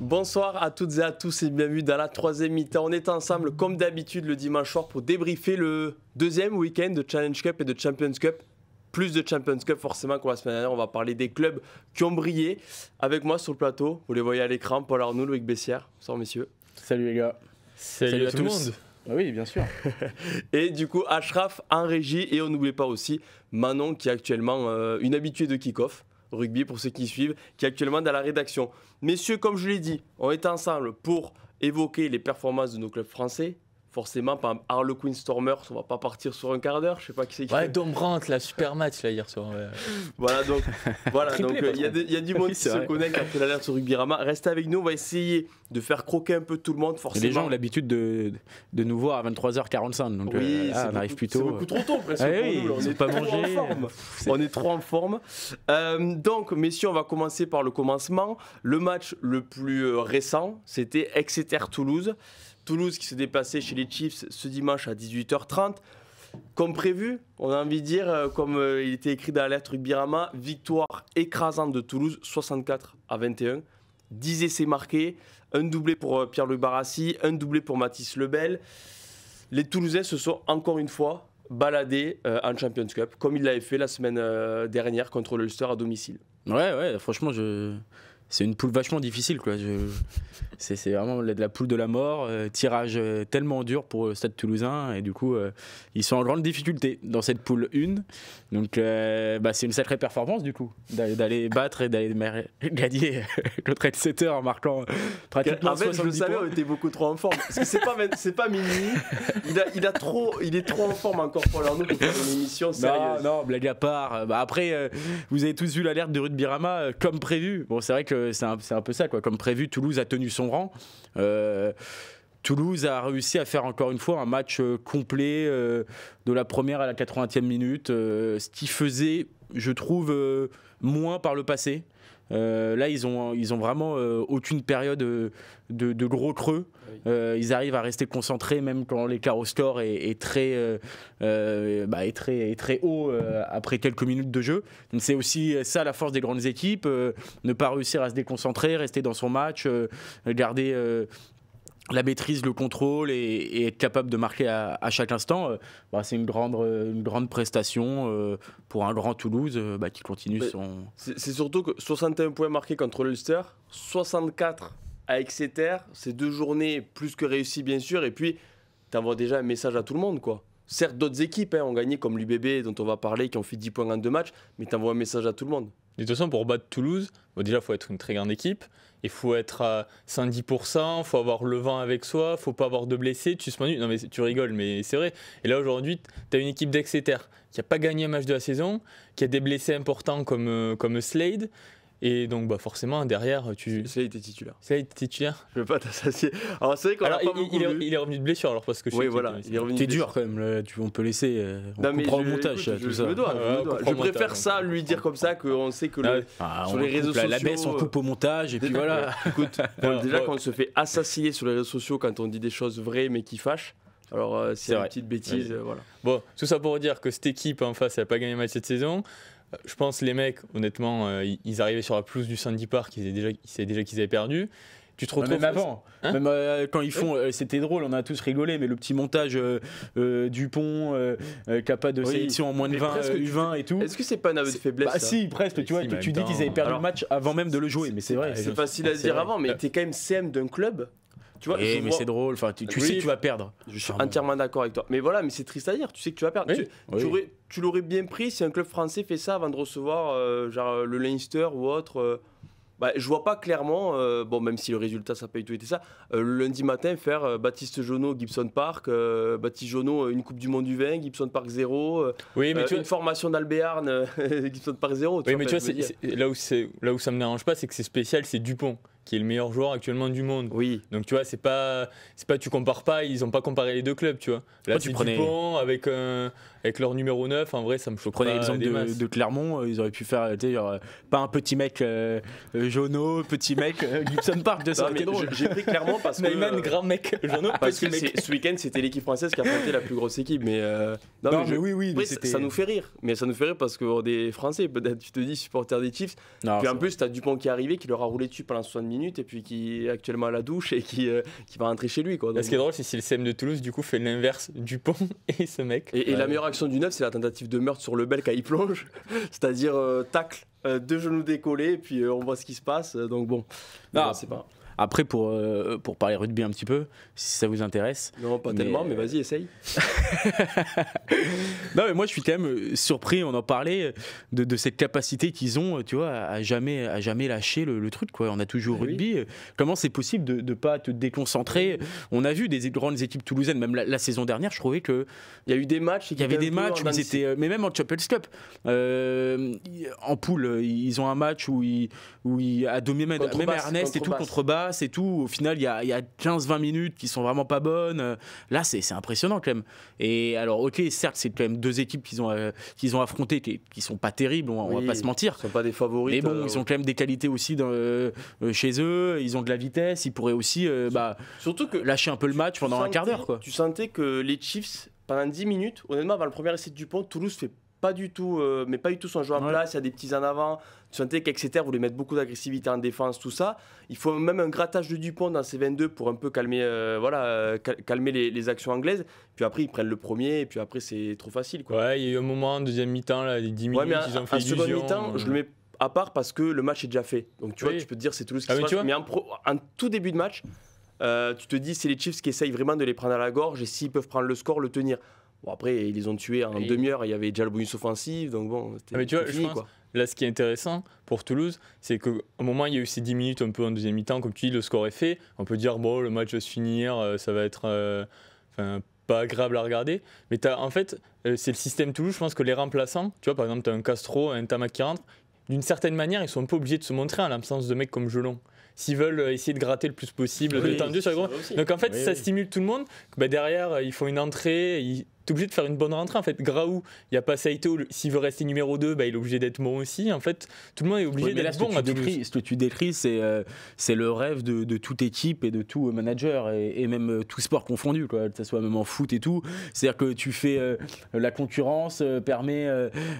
Bonsoir à toutes et à tous et bienvenue dans la troisième mi-temps. On est ensemble comme d'habitude le dimanche soir pour débriefer le deuxième week-end de Challenge Cup et de Champions Cup. Plus de Champions Cup forcément que la semaine dernière. On va parler des clubs qui ont brillé. Avec moi sur le plateau, vous les voyez à l'écran, Paul Arnoux, Loïc Bessière. Bonsoir messieurs. Salut les gars. Salut à tout le monde. Oui, bien sûr. Et du coup, Ashraf en régie. Et on n'oublie pas aussi Manon qui est actuellement une habituée de kick-off. Rugby pour ceux qui suivent, qui est actuellement dans la rédaction. Messieurs, comme je l'ai dit, on est ensemble pour évoquer les performances de nos clubs français. Forcément, par exemple, Harlequin Stormers, on va pas partir sur un quart d'heure, je sais pas qui c'est qui. Ouais, Dom Brandt, la super match là hier soir. Ouais. Voilà, donc il y a du monde qui se connecte après l'alerte sur Rugbyrama. Restez avec nous, on va essayer de faire croquer un peu tout le monde, forcément. Et les gens ont l'habitude de nous voir à 23h45, donc oui, on arrive plus tôt. C'est beaucoup trop tôt presque. Oui, pour nous, on est pas mangé. On est trop en forme. Donc, messieurs, on va commencer par le commencement. Le match le plus récent, c'était Exeter-Toulouse. Toulouse qui se déplaçait chez les Chiefs ce dimanche à 18h30. Comme prévu, on a envie de dire, comme il était écrit dans l'alerte Rugbyrama, victoire écrasante de Toulouse, 64-21. 10 essais marqués, un doublé pour Pierre-Louis Barassi, un doublé pour Mathis Lebel. Les Toulousains se sont encore une fois baladés en Champions Cup, comme ils l'avaient fait la semaine dernière contre l'Ulster à domicile. Ouais, franchement, c'est une poule vachement difficile, quoi. C'est vraiment de la poule de la mort, tirage tellement dur pour le Stade Toulousain, et du coup, ils sont en grande difficulté dans cette poule 1. Donc, c'est une sacrée performance, du coup, d'aller battre et d'aller gagner contre Exeter en marquant pratiquement 70 points. Je le savais, on était beaucoup trop en forme. Parce que c'est pas minuit. Il est trop en forme encore pour l'Arnaud pour faire une émission sérieuse. Non, blague à part. Après, vous avez tous vu l'alerte de Rugbyrama comme prévu. Bon, c'est vrai que c'est un peu ça, quoi. Comme prévu, Toulouse a tenu son rang. Toulouse a réussi à faire encore une fois un match complet de la première à la 80e minute, ce qui faisait, je trouve, moins par le passé. Là, ils ont vraiment aucune période de gros creux. Ils arrivent à rester concentrés même quand l'écart au score est très haut après quelques minutes de jeu. Donc, c'est aussi ça la force des grandes équipes, ne pas réussir à se déconcentrer, rester dans son match, garder la maîtrise, le contrôle et être capable de marquer à chaque instant. C'est une grande prestation pour un grand Toulouse qui continue son... C'est surtout que 61 points marqués contre l'Ulster, 64 à Exeter, c'est 2 journées plus que réussies bien sûr, et puis tu envoies déjà un message à tout le monde, quoi. Certes, d'autres équipes ont gagné, comme l'UBB dont on va parler, qui ont fait 10 points en 2 matchs, mais tu envoies un message à tout le monde. De toute façon, pour battre Toulouse, déjà, il faut être une très grande équipe. Il faut être à 110%, il faut avoir le vent avec soi, il ne faut pas avoir de blessés. Non, mais tu rigoles, mais c'est vrai. Et là, aujourd'hui, tu as une équipe d'Exeter qui n'a pas gagné un match de la saison, qui a des blessés importants comme Slade. Et donc forcément derrière Slade était titulaire. Slade était titulaire. Je veux pas t'associer. Alors c'est vrai qu'on a pas beaucoup vu. Il est revenu de blessure alors parce que oui voilà, il est revenu. T'es dur quand même, on peut laisser on comprend le montage tout ça. Je préfère ça lui dire comme ça qu'on sait que sur les réseaux sociaux la baisse on coupe au montage et puis voilà. Écoute, déjà quand on se fait assassiner sur les réseaux sociaux quand on dit des choses vraies mais qui fâchent. Alors c'est une petite bêtise voilà. Bon, tout ça pour dire que cette équipe en face elle a pas gagné match cette saison. Je pense que les mecs, honnêtement, ils arrivaient sur la pelouse du Sandy Park, ils savaient déjà qu'ils avaient perdu. Tu te retrouves même avant, même quand ils font, c'était drôle, on a tous rigolé, mais le petit montage Dupont, capable de sélection en moins de 20 et tout. Est-ce que c'est pas un aveu de faiblesse si, presque, tu vois, tu dis qu'ils avaient perdu le match avant même de le jouer, mais c'est vrai. C'est facile à dire avant, mais t'es quand même CM d'un club. Tu vois, mais c'est drôle, tu sais que tu vas perdre. Je suis entièrement d'accord avec toi. Mais voilà, mais c'est triste à dire, tu sais que tu vas perdre. Tu l'aurais bien pris si un club français fait ça avant de recevoir genre le Leinster ou autre. Je vois pas clairement, même si le résultat ça n'a pas du tout été ça, le lundi matin faire Baptiste Jonot, Gibson Park, Baptiste Jonot, une Coupe du Monde du vin, Gibson Park 0, une formation d'Albéarn, Gibson Park 0. Oui, mais tu vois, là où ça me dérange pas, c'est que c'est spécial, c'est Dupont qui est le meilleur joueur actuellement du monde. Oui. Donc tu vois, c'est pas tu compares pas, ils ont pas comparé les deux clubs, tu vois. Là c'est Dupont avec leur numéro 9, en vrai ça me choque pas. Prenez l'exemple de Clermont, ils auraient pu faire pas un petit mec Jonot, petit mec Gibson Park, de ça. J'ai pris Clermont parce que grand mec Jonot, parce que ce week-end c'était l'équipe française qui a affronté la plus grosse équipe, mais oui, après, ça nous fait rire. Mais ça nous fait rire parce que des Français, peut-être tu te dis supporters des Chiefs. Puis en plus t'as Dupont qui est arrivé, qui leur a roulé dessus pendant 60 minutes. minutes et puis qui est actuellement à la douche et qui va rentrer chez lui. Quoi. Donc, ce qui est drôle, c'est si le CM de Toulouse du coup fait l'inverse Dupont et ce mec. Et la meilleure action du 9, c'est la tentative de meurtre sur Lebel quand il plonge, c'est-à-dire tacle, 2 genoux décollés, et puis on voit ce qui se passe. Donc bon, c'est pas. Après, pour parler rugby un petit peu, si ça vous intéresse. Non, pas tellement, mais vas-y, essaye. Non, mais moi, je suis quand même surpris, on en parlait, de cette capacité qu'ils ont, tu vois, à jamais lâcher le truc, quoi. On a toujours rugby. Oui. Comment c'est possible de ne pas te déconcentrer? On a vu des grandes équipes toulousaines, même la saison dernière, je trouvais que... Il y a eu des matchs. Il y avait des matchs où ils étaient... Mais même en Champions Cup, en poule, ils ont un match où à dominer, même Ernest et tout, contre Basse et tout, au final il y a 15-20 minutes qui sont vraiment pas bonnes. Là c'est impressionnant quand même. Et alors ok, certes c'est quand même 2 équipes qu'ils ont affrontées qui sont pas terribles, on va pas se mentir. Ils sont pas des favoris. Mais bon, ils ont quand même des qualités aussi chez eux, ils ont de la vitesse, ils pourraient aussi surtout que lâcher un peu le match pendant un quart d'heure, quoi. Tu sentais que les Chiefs pendant 10 minutes, honnêtement avant le premier essai de Dupont, Toulouse fait pas du tout son jeu en place, il y a des petits en avant. Tu sentais qu'Exeter voulait mettre beaucoup d'agressivité en défense, tout ça. Il faut même un grattage de Dupont dans ces 22 pour un peu calmer, calmer les actions anglaises. Puis après, ils prennent le premier, et puis après, c'est trop facile, quoi. Ouais, il y a eu un moment en deuxième mi-temps, là, les 10 minutes, ils ont fait illusion. En seconde mi-temps, je le mets à part parce que le match est déjà fait. Donc tu vois, tu peux te dire c'est Toulouse qui se passe. Mais en tout début de match, tu te dis c'est les Chiefs qui essayent vraiment de les prendre à la gorge et s'ils peuvent prendre le score, le tenir. Bon, après, ils les ont tués en demi-heure, il y avait déjà le bonus offensif, donc bon, c'était fini, quoi. Là, ce qui est intéressant pour Toulouse, c'est qu'au moment où il y a eu ces 10 minutes un peu en deuxième mi-temps, comme tu dis, le score est fait, on peut dire, bon, le match va se finir, ça va être pas agréable à regarder. Mais en fait, c'est le système Toulouse, je pense que les remplaçants, tu vois, par exemple, tu as un Castro, un Tamac qui rentre, d'une certaine manière, ils sont un peu obligés de se montrer en l'absence de mecs comme Jelon. S'ils veulent essayer de gratter le plus possible, de tendu sur les gros. Donc en fait, ça stimule tout le monde. Derrière, ils font une entrée, t'es obligé de faire une bonne rentrée. En fait, Graou, il n'y a pas Saito, s'il veut rester numéro 2, il est obligé d'être bon aussi. En fait, tout le monde est obligé d'être bon. Ce que tu décris, c'est le rêve de toute équipe et de tout manager, et même tout sport confondu, quoi, que ce soit même en foot et tout. C'est-à-dire que tu fais la concurrence, permet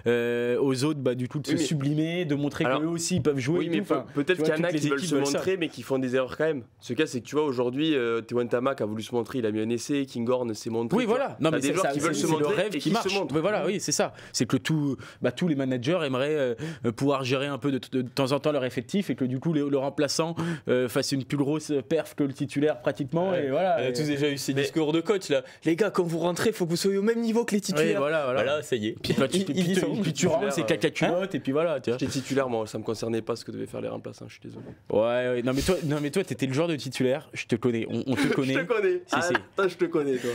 aux autres du coup de se sublimer, de montrer qu'eux aussi ils peuvent jouer. Oui, mais peut-être qu'il y en a qui veulent se montrer, mais qui font des erreurs quand même. Ce cas, c'est que tu vois, aujourd'hui, Tewan Tamac a voulu se montrer, il a mis un essai, Kinghorn s'est montré. Oui, voilà. Non, mais des joueurs qui veulent se montrer, le rêve qui marche. Mais voilà, oui, c'est ça. C'est que tous les managers aimeraient pouvoir gérer un peu de temps en temps leur effectif, et que du coup le remplaçant fasse une plus grosse perf que le titulaire pratiquement. Et voilà. On a tous déjà eu ces discours de coach là. Les gars, quand vous rentrez, faut que vous soyez au même niveau que les titulaires. Voilà, ça y est. Puis tu rentres, c'est caca culotte, et puis voilà. J'étais titulaire, moi, ça me concernait pas ce que devaient faire les remplaçants. Je suis désolé. Ouais. Non mais toi, t'étais le genre de titulaire. Je te connais. On te connaît. Je te connais. Je te connais, toi.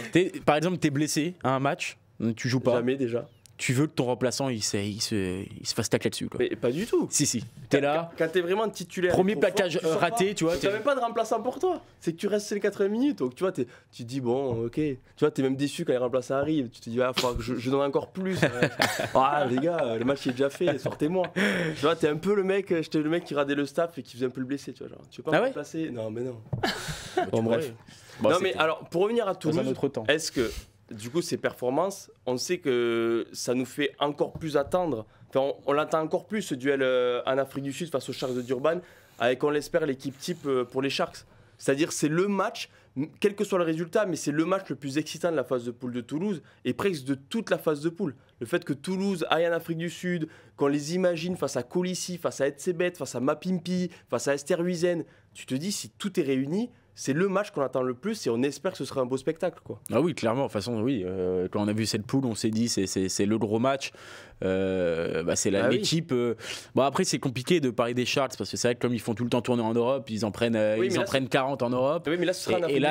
Par exemple, t'es blessé à un match, tu joues pas. Jamais déjà. Tu veux que ton remplaçant il se fasse tacler dessus, quoi. Mais pas du tout. Si. T'es là. Quand t'es vraiment titulaire. Premier plaquage raté, tu vois. T'as même pas de remplaçant pour toi. C'est que tu restes les 80 minutes. Donc tu vois, tu te dis bon, ok. Tu vois, t'es même déçu quand les remplaçants arrivent. Tu te dis, faut que je donne encore plus. Les gars, le match est déjà fait, sortez-moi. Tu vois, t'es un peu le mec, j'étais le mec qui radait le staff et qui faisait un peu le blessé. Tu vois, genre, tu veux pas me remplacer? Non, mais non. Bon, bref. Non, mais alors, pour revenir à Toulouse, est-ce que. Du coup, ces performances, on sait que ça nous fait encore plus attendre. Enfin, on l'attend encore plus, ce duel en Afrique du Sud face aux Sharks de Durban, avec, on l'espère, l'équipe type pour les Sharks. C'est-à-dire, c'est le match, quel que soit le résultat, mais c'est le match le plus excitant de la phase de poule de Toulouse, et presque de toute la phase de poule. Le fait que Toulouse aille en Afrique du Sud, qu'on les imagine face à Colissi, face à Etsebet, face à Mapimpi, face à Esther Huizen, tu te dis, si tout est réuni, c'est le match qu'on attend le plus, et on espère que ce sera un beau spectacle, quoi. Ah oui, clairement. De toute façon, oui. Quand on a vu cette poule, on s'est dit c'est le gros match. C'est l'équipe. Bon, après, c'est compliqué de parler des Sharks, parce que c'est vrai que comme ils font tout le temps tourner en Europe, ils en prennent 40 en Europe. Oui, mais là,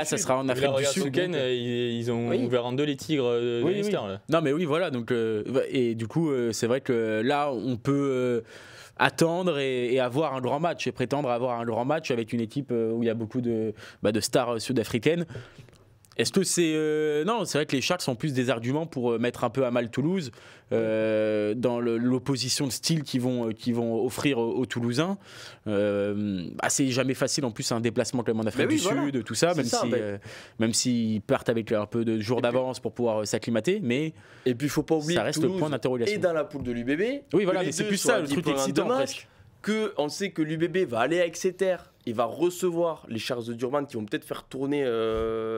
ça sera en Afrique du Sud. Ils ont ouvert en deux les Tigres de l'Esther. Non, mais oui, voilà. Donc, et du coup, c'est vrai que là, on peut attendre et avoir un grand match, et prétendre avoir un grand match avec une équipe où il y a beaucoup de stars sud-africaines. Est-ce que c'est... non, c'est vrai que les Sharks sont plus des arguments pour mettre un peu à mal Toulouse dans l'opposition de style qu'ils vont offrir aux Toulousains. C'est jamais facile en plus un déplacement comme en Afrique du Sud, tout ça, même s'ils partent avec un peu de jours d'avance pour pouvoir s'acclimater, mais et puis il faut pas oublier ça reste Toulouse le point d'interrogation. Et dans la poule de l'UBB. Oui, voilà, mais c'est plus ça le truc excitant presque. On sait que l'UBB va aller à Exeter il va recevoir les Sharks de Durban qui vont peut-être faire tourner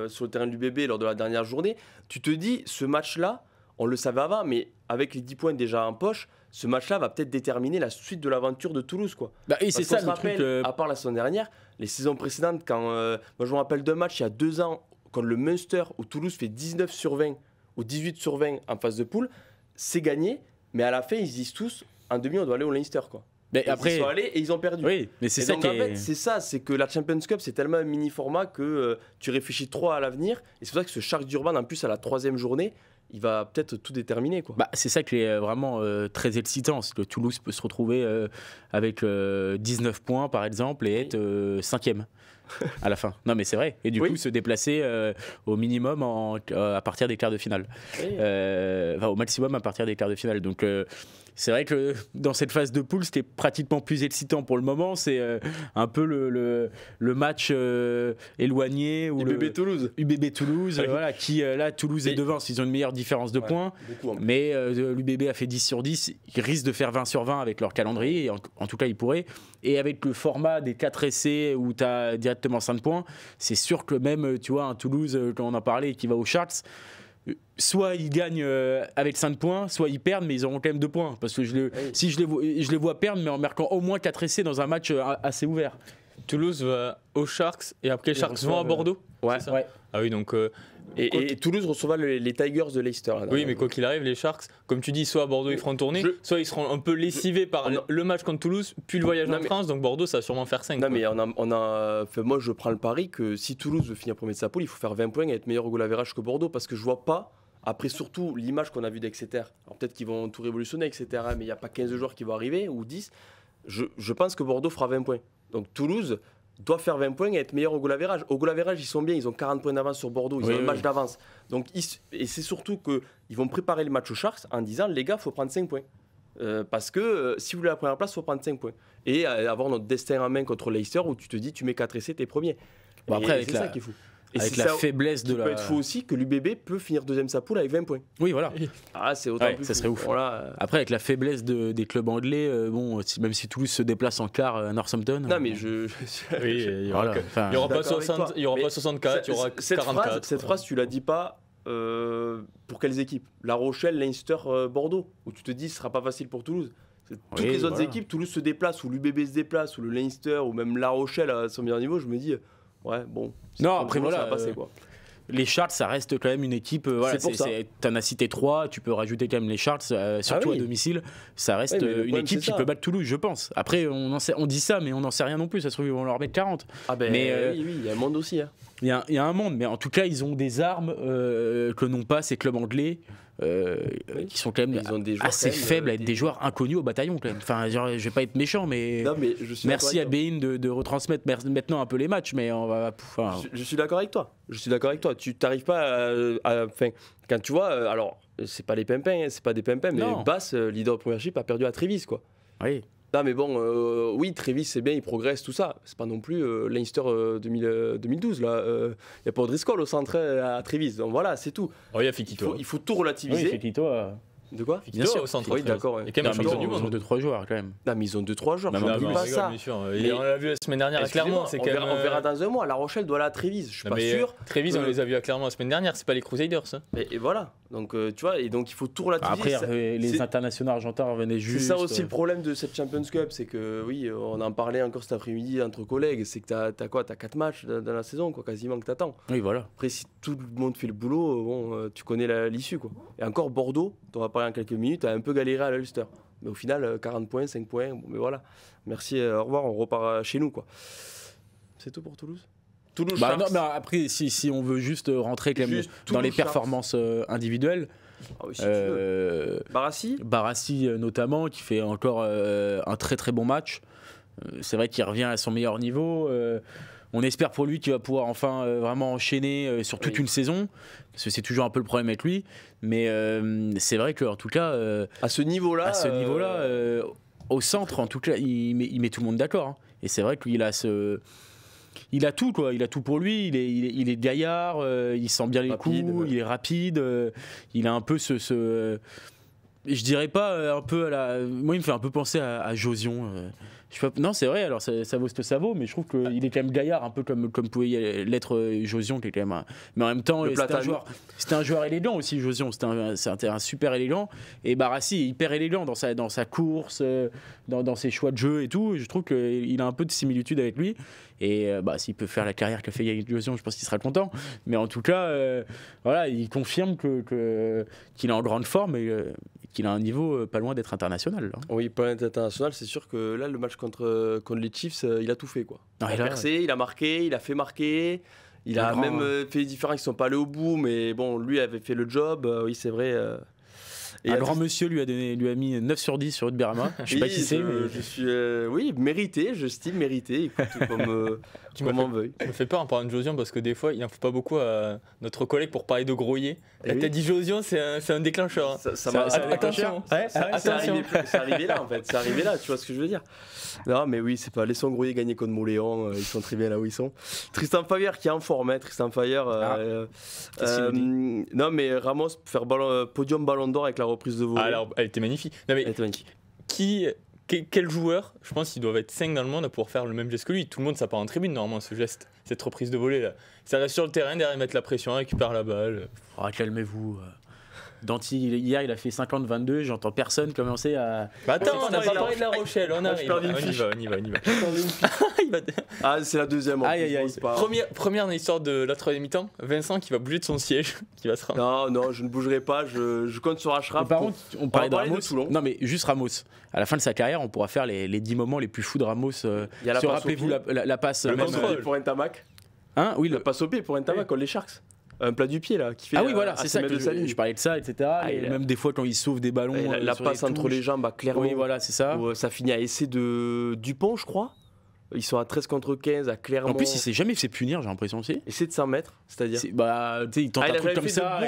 sur le terrain du bébé lors de la dernière journée. Tu te dis, ce match-là, on le savait avant, mais avec les 10 points déjà en poche, ce match-là va peut-être déterminer la suite de l'aventure de Toulouse, quoi. Bah, et c'est Parce qu'on ça se le rappelle, truc. à part la saison dernière, les saisons précédentes, quand moi je me rappelle d'un match il y a 2 ans, contre le Munster, où Toulouse fait 19 sur 20 ou 18 sur 20 en phase de poule, c'est gagné, mais à la fin, ils se disent tous, en demi, on doit aller au Leinster, quoi. Mais Et après, ils sont allés et ils ont perdu. oui, mais c'est Et ça donc, qui en est. fait, c'est ça, c'est que la Champions Cup, c'est tellement un mini format que tu réfléchis trop à l'avenir. Et c'est pour ça que ce Sharks d'Urban, en plus, à la 3e journée, il va peut-être tout déterminer, quoi. Bah, c'est ça qui est vraiment très excitant. C'est que Toulouse peut se retrouver avec 19 points, par exemple, et être 5e à la fin. Non, mais c'est vrai. Et du coup, se déplacer au minimum à partir des quarts de finale. Oui. Enfin, au maximum à partir des quarts de finale. Donc, c'est vrai que dans cette phase de poule, c'était pratiquement plus excitant pour le moment. C'est un peu le match éloigné. Ou UBB Toulouse. UBB Toulouse, voilà, qui là, Toulouse est devant. Ils ont une meilleure différence de points. Beaucoup, Mais l'UBB a fait 10 sur 10. Ils risquent de faire 20 sur 20 avec leur calendrier. Et en tout cas, ils pourraient. Et avec le format des 4 essais où tu as directement 5 points, c'est sûr que même, tu vois, un Toulouse, quand on en parlait, qui va aux Sharks, soit ils gagnent avec 5 points, soit ils perdent, mais ils auront quand même 2 points. Parce que si je les vois perdre, mais en marquant au moins 4 essais dans un match assez ouvert. Toulouse va aux Sharks et après les Sharks vont à Bordeaux. Ouais. C'est ça Ah oui, donc. Et Toulouse recevra les Tigers de Leicester. Là, Oui, mais quoi qu'il arrive, les Sharks, comme tu dis, soit à Bordeaux ils feront tourner, soit ils seront un peu lessivés par le match contre Toulouse, puis le voyage en France, donc Bordeaux ça va sûrement faire 5. Non, mais moi je prends le pari que si Toulouse veut finir premier de sa poule, il faut faire 20 points et être meilleur au goal average que Bordeaux, parce que je vois pas, après surtout l'image qu'on a vue d'Exeter, alors peut-être qu'ils vont tout révolutionner, etc., mais il n'y a pas 15 joueurs qui vont arriver, ou 10, je pense que Bordeaux fera 20 points. Donc Toulouse doit faire 20 points et être meilleur au goal average. Au goal average, ils sont bien, ils ont 40 points d'avance sur Bordeaux, ils ont un match d'avance. Donc, et c'est surtout qu'ils vont préparer le match aux Sharks en disant, les gars, il faut prendre 5 points. Parce que si vous voulez la première place, il faut prendre 5 points. Et avoir notre destin en main contre Leicester où tu te dis, tu mets 4 essais, t'es premier. Bon, après, c'est ça qui est fou. Et avec la faiblesse de la. Ça peut être fou aussi que l'UBB peut finir deuxième sa poule avec 20 points. Oui, voilà. Ah, c'est autant plus ça fou. serait ouf. Voilà. Après, avec la faiblesse des clubs anglais, même si Toulouse se déplace en quart à Northampton. Non, mais oui, il n'y aura, pas 64, il y aura 44. Cette phrase, tu la dis pas pour quelles équipes? La Rochelle, Leinster, Bordeaux, où tu te dis ce sera pas facile pour Toulouse. Toutes les autres équipes, Toulouse se déplace, ou l'UBB se déplace, ou le Leinster, ou même La Rochelle à son meilleur niveau, je me dis, ouais, bon. Non, après voilà. Ça va passer, quoi. Les Sharks, ça reste quand même une équipe. Voilà, t'en as cité 3, tu peux rajouter quand même les Sharks, surtout à domicile. Ça reste une équipe qui peut battre Toulouse, je pense. Après, on dit ça, mais on n'en sait rien non plus. Ça se trouve, ils vont leur mettre 40. Ah ben oui, il y a un monde aussi. Hein. Il y a un monde, mais en tout cas, ils ont des armes que n'ont pas ces clubs anglais. Qui sont quand même assez faibles à être des joueurs inconnus au bataillon quand même. Enfin, genre, je vais pas être méchant, mais merci à Bein de retransmettre maintenant un peu les matchs, mais on va. Je suis d'accord avec toi. Tu t'arrives pas à quand tu vois, alors c'est pas les pimpins, c'est pas des pimpins, mais Bass, leader de Premiership, a perdu à Trévise, quoi. Oui. Non, mais bon, oui, Trévise, c'est bien, il progresse, tout ça. C'est pas non plus Leinster 2012, là. Il n'y a pas O'Driscoll au centre à Trévise. Donc voilà, c'est tout. Oh, il y a Fikito. Il faut tout relativiser. Oui, Fikito. De quoi? Bien sûr, au centre. Oui, d'accord. Et quand même, ils ont 2-3 joueurs quand même. Non, mais ils ont 2-3 joueurs. Non, je ne pas ça. Bien sûr. On l'a vu la semaine dernière à Clermont. On verra dans un mois. La Rochelle doit aller à Trévise. Je suis pas sûr. Trévise, on les a vus à Clermont la semaine dernière. C'est pas les Crusaders. Et voilà. Donc, tu vois, et donc il faut tout relativiser. Après, les internationaux argentins revenaient juste. C'est ça aussi le problème de cette Champions Cup. C'est que, oui, on en parlait encore cet après-midi entre collègues. C'est que t'as 4 matchs dans la saison, quoi, quasiment que t'attends. Oui, voilà. Après, si tout le monde fait le boulot, bon, tu connais l'issue, quoi. Et encore Bordeaux, on va parler en quelques minutes, a un peu galéré à l'Ulster. Mais au final, 40 points, 5 points, bon, mais voilà. Merci, au revoir, on repart chez nous, quoi. C'est tout pour Toulouse. Non, mais après, si on veut juste rentrer quand même dans les performances individuelles, Barassi notamment, qui fait encore un très très bon match. C'est vrai qu'il revient à son meilleur niveau. On espère pour lui qu'il va pouvoir enfin vraiment enchaîner sur toute une saison, parce que c'est toujours un peu le problème avec lui. Mais c'est vrai qu'en tout cas, à ce niveau-là, au centre, en tout cas, il met tout le monde d'accord. Hein. Et c'est vrai qu'il a il a tout, quoi. Il a tout pour lui. Il est gaillard, il sent bien les coups, il est rapide. Il a un peu je dirais pas un peu moi, il me fait un peu penser à Josion. Non, c'est vrai, alors ça vaut ce que ça vaut, mais je trouve qu'il est quand même gaillard, un peu comme pouvait l'être Josion, qui est quand même mais en même temps, c'était un joueur élégant aussi, Josion. C'était un super élégant. Et Barassi est hyper élégant dans sa course, dans ses choix de jeu et tout. Je trouve qu'il a un peu de similitude avec lui. Et s'il peut faire la carrière qu'a fait Yannick Josion, je pense qu'il sera content. Mais en tout cas, voilà, il confirme qu'il est en grande forme et qu'il a un niveau pas loin d'être international. Là. Oui, pas loin d'être international. C'est sûr que là, le match contre les Chiefs, il a tout fait, quoi. Il a percé, il a marqué, il a fait marquer. Il a même fait des différents qui ne sont pas allés au bout, mais bon, lui avait fait le job. Oui, c'est vrai. Et un grand monsieur lui a mis 9 sur 10 sur Rugbyarama. Je sais pas qui c'est, mais je suis oui, mérité, j'estime mérité. Écoute, comme on veuille. Je me fais peur en parlant de Josion parce que des fois, il n'en faut pas beaucoup à notre collègue pour parler de Groyer. Là, t'as dit Josion, c'est un déclencheur. Attention. C'est arrivé là, en fait. C'est arrivé là, tu vois ce que je veux dire. Non, mais oui, c'est pas. Laissons Groyer gagner contre Moléon. Ils sont très bien là où ils sont. Tristan Fayeur qui est en forme. Tristan Fayeur. Non, mais Ramos faire podium Ballon d'Or avec la reprise de volée. Alors, elle était magnifique. Non, mais elle était magnifique. Quel joueur, je pense qu'ils doivent être 5 dans le monde à pouvoir faire le même geste que lui. Tout le monde, ça part en tribune normalement, ce geste, cette reprise de volée là. Ça reste sur le terrain, derrière ils mettent la pression, récupère la balle. Oh, calmez-vous. Danti, hier, il a fait 50-22, j'entends personne commencer à... attends, on n'a pas parlé de La Rochelle, on arrive. On y va. Ah, c'est la deuxième. Première dans l'histoire de la troisième mi-temps, Vincent qui va bouger de son siège, qui va se rendre. Non, je ne bougerai pas, je compte sur Ashraf. Par contre, on parlait de Ramos. Non, mais juste Ramos. À la fin de sa carrière, on pourra faire les 10 moments les plus fous de Ramos. Rappelez-vous la passe... Le contrôle pour Ntamak. Hein, oui, la passe au pied pour Ntamak, contre les Sharks. Un plat du pied là qui fait voilà, c'est ça que je parlais de ça, etc. Et même des fois quand il sauve des ballons, la passe entre les jambes, clairement. Oui, voilà, c'est ça. Ça finit à essai de Dupont, je crois. Ils sont à 13 contre 15 à Clermont. En plus, il s'est jamais fait punir, j'ai l'impression aussi. Essai de 100 mètres, c'est-à-dire il tente un truc comme ça.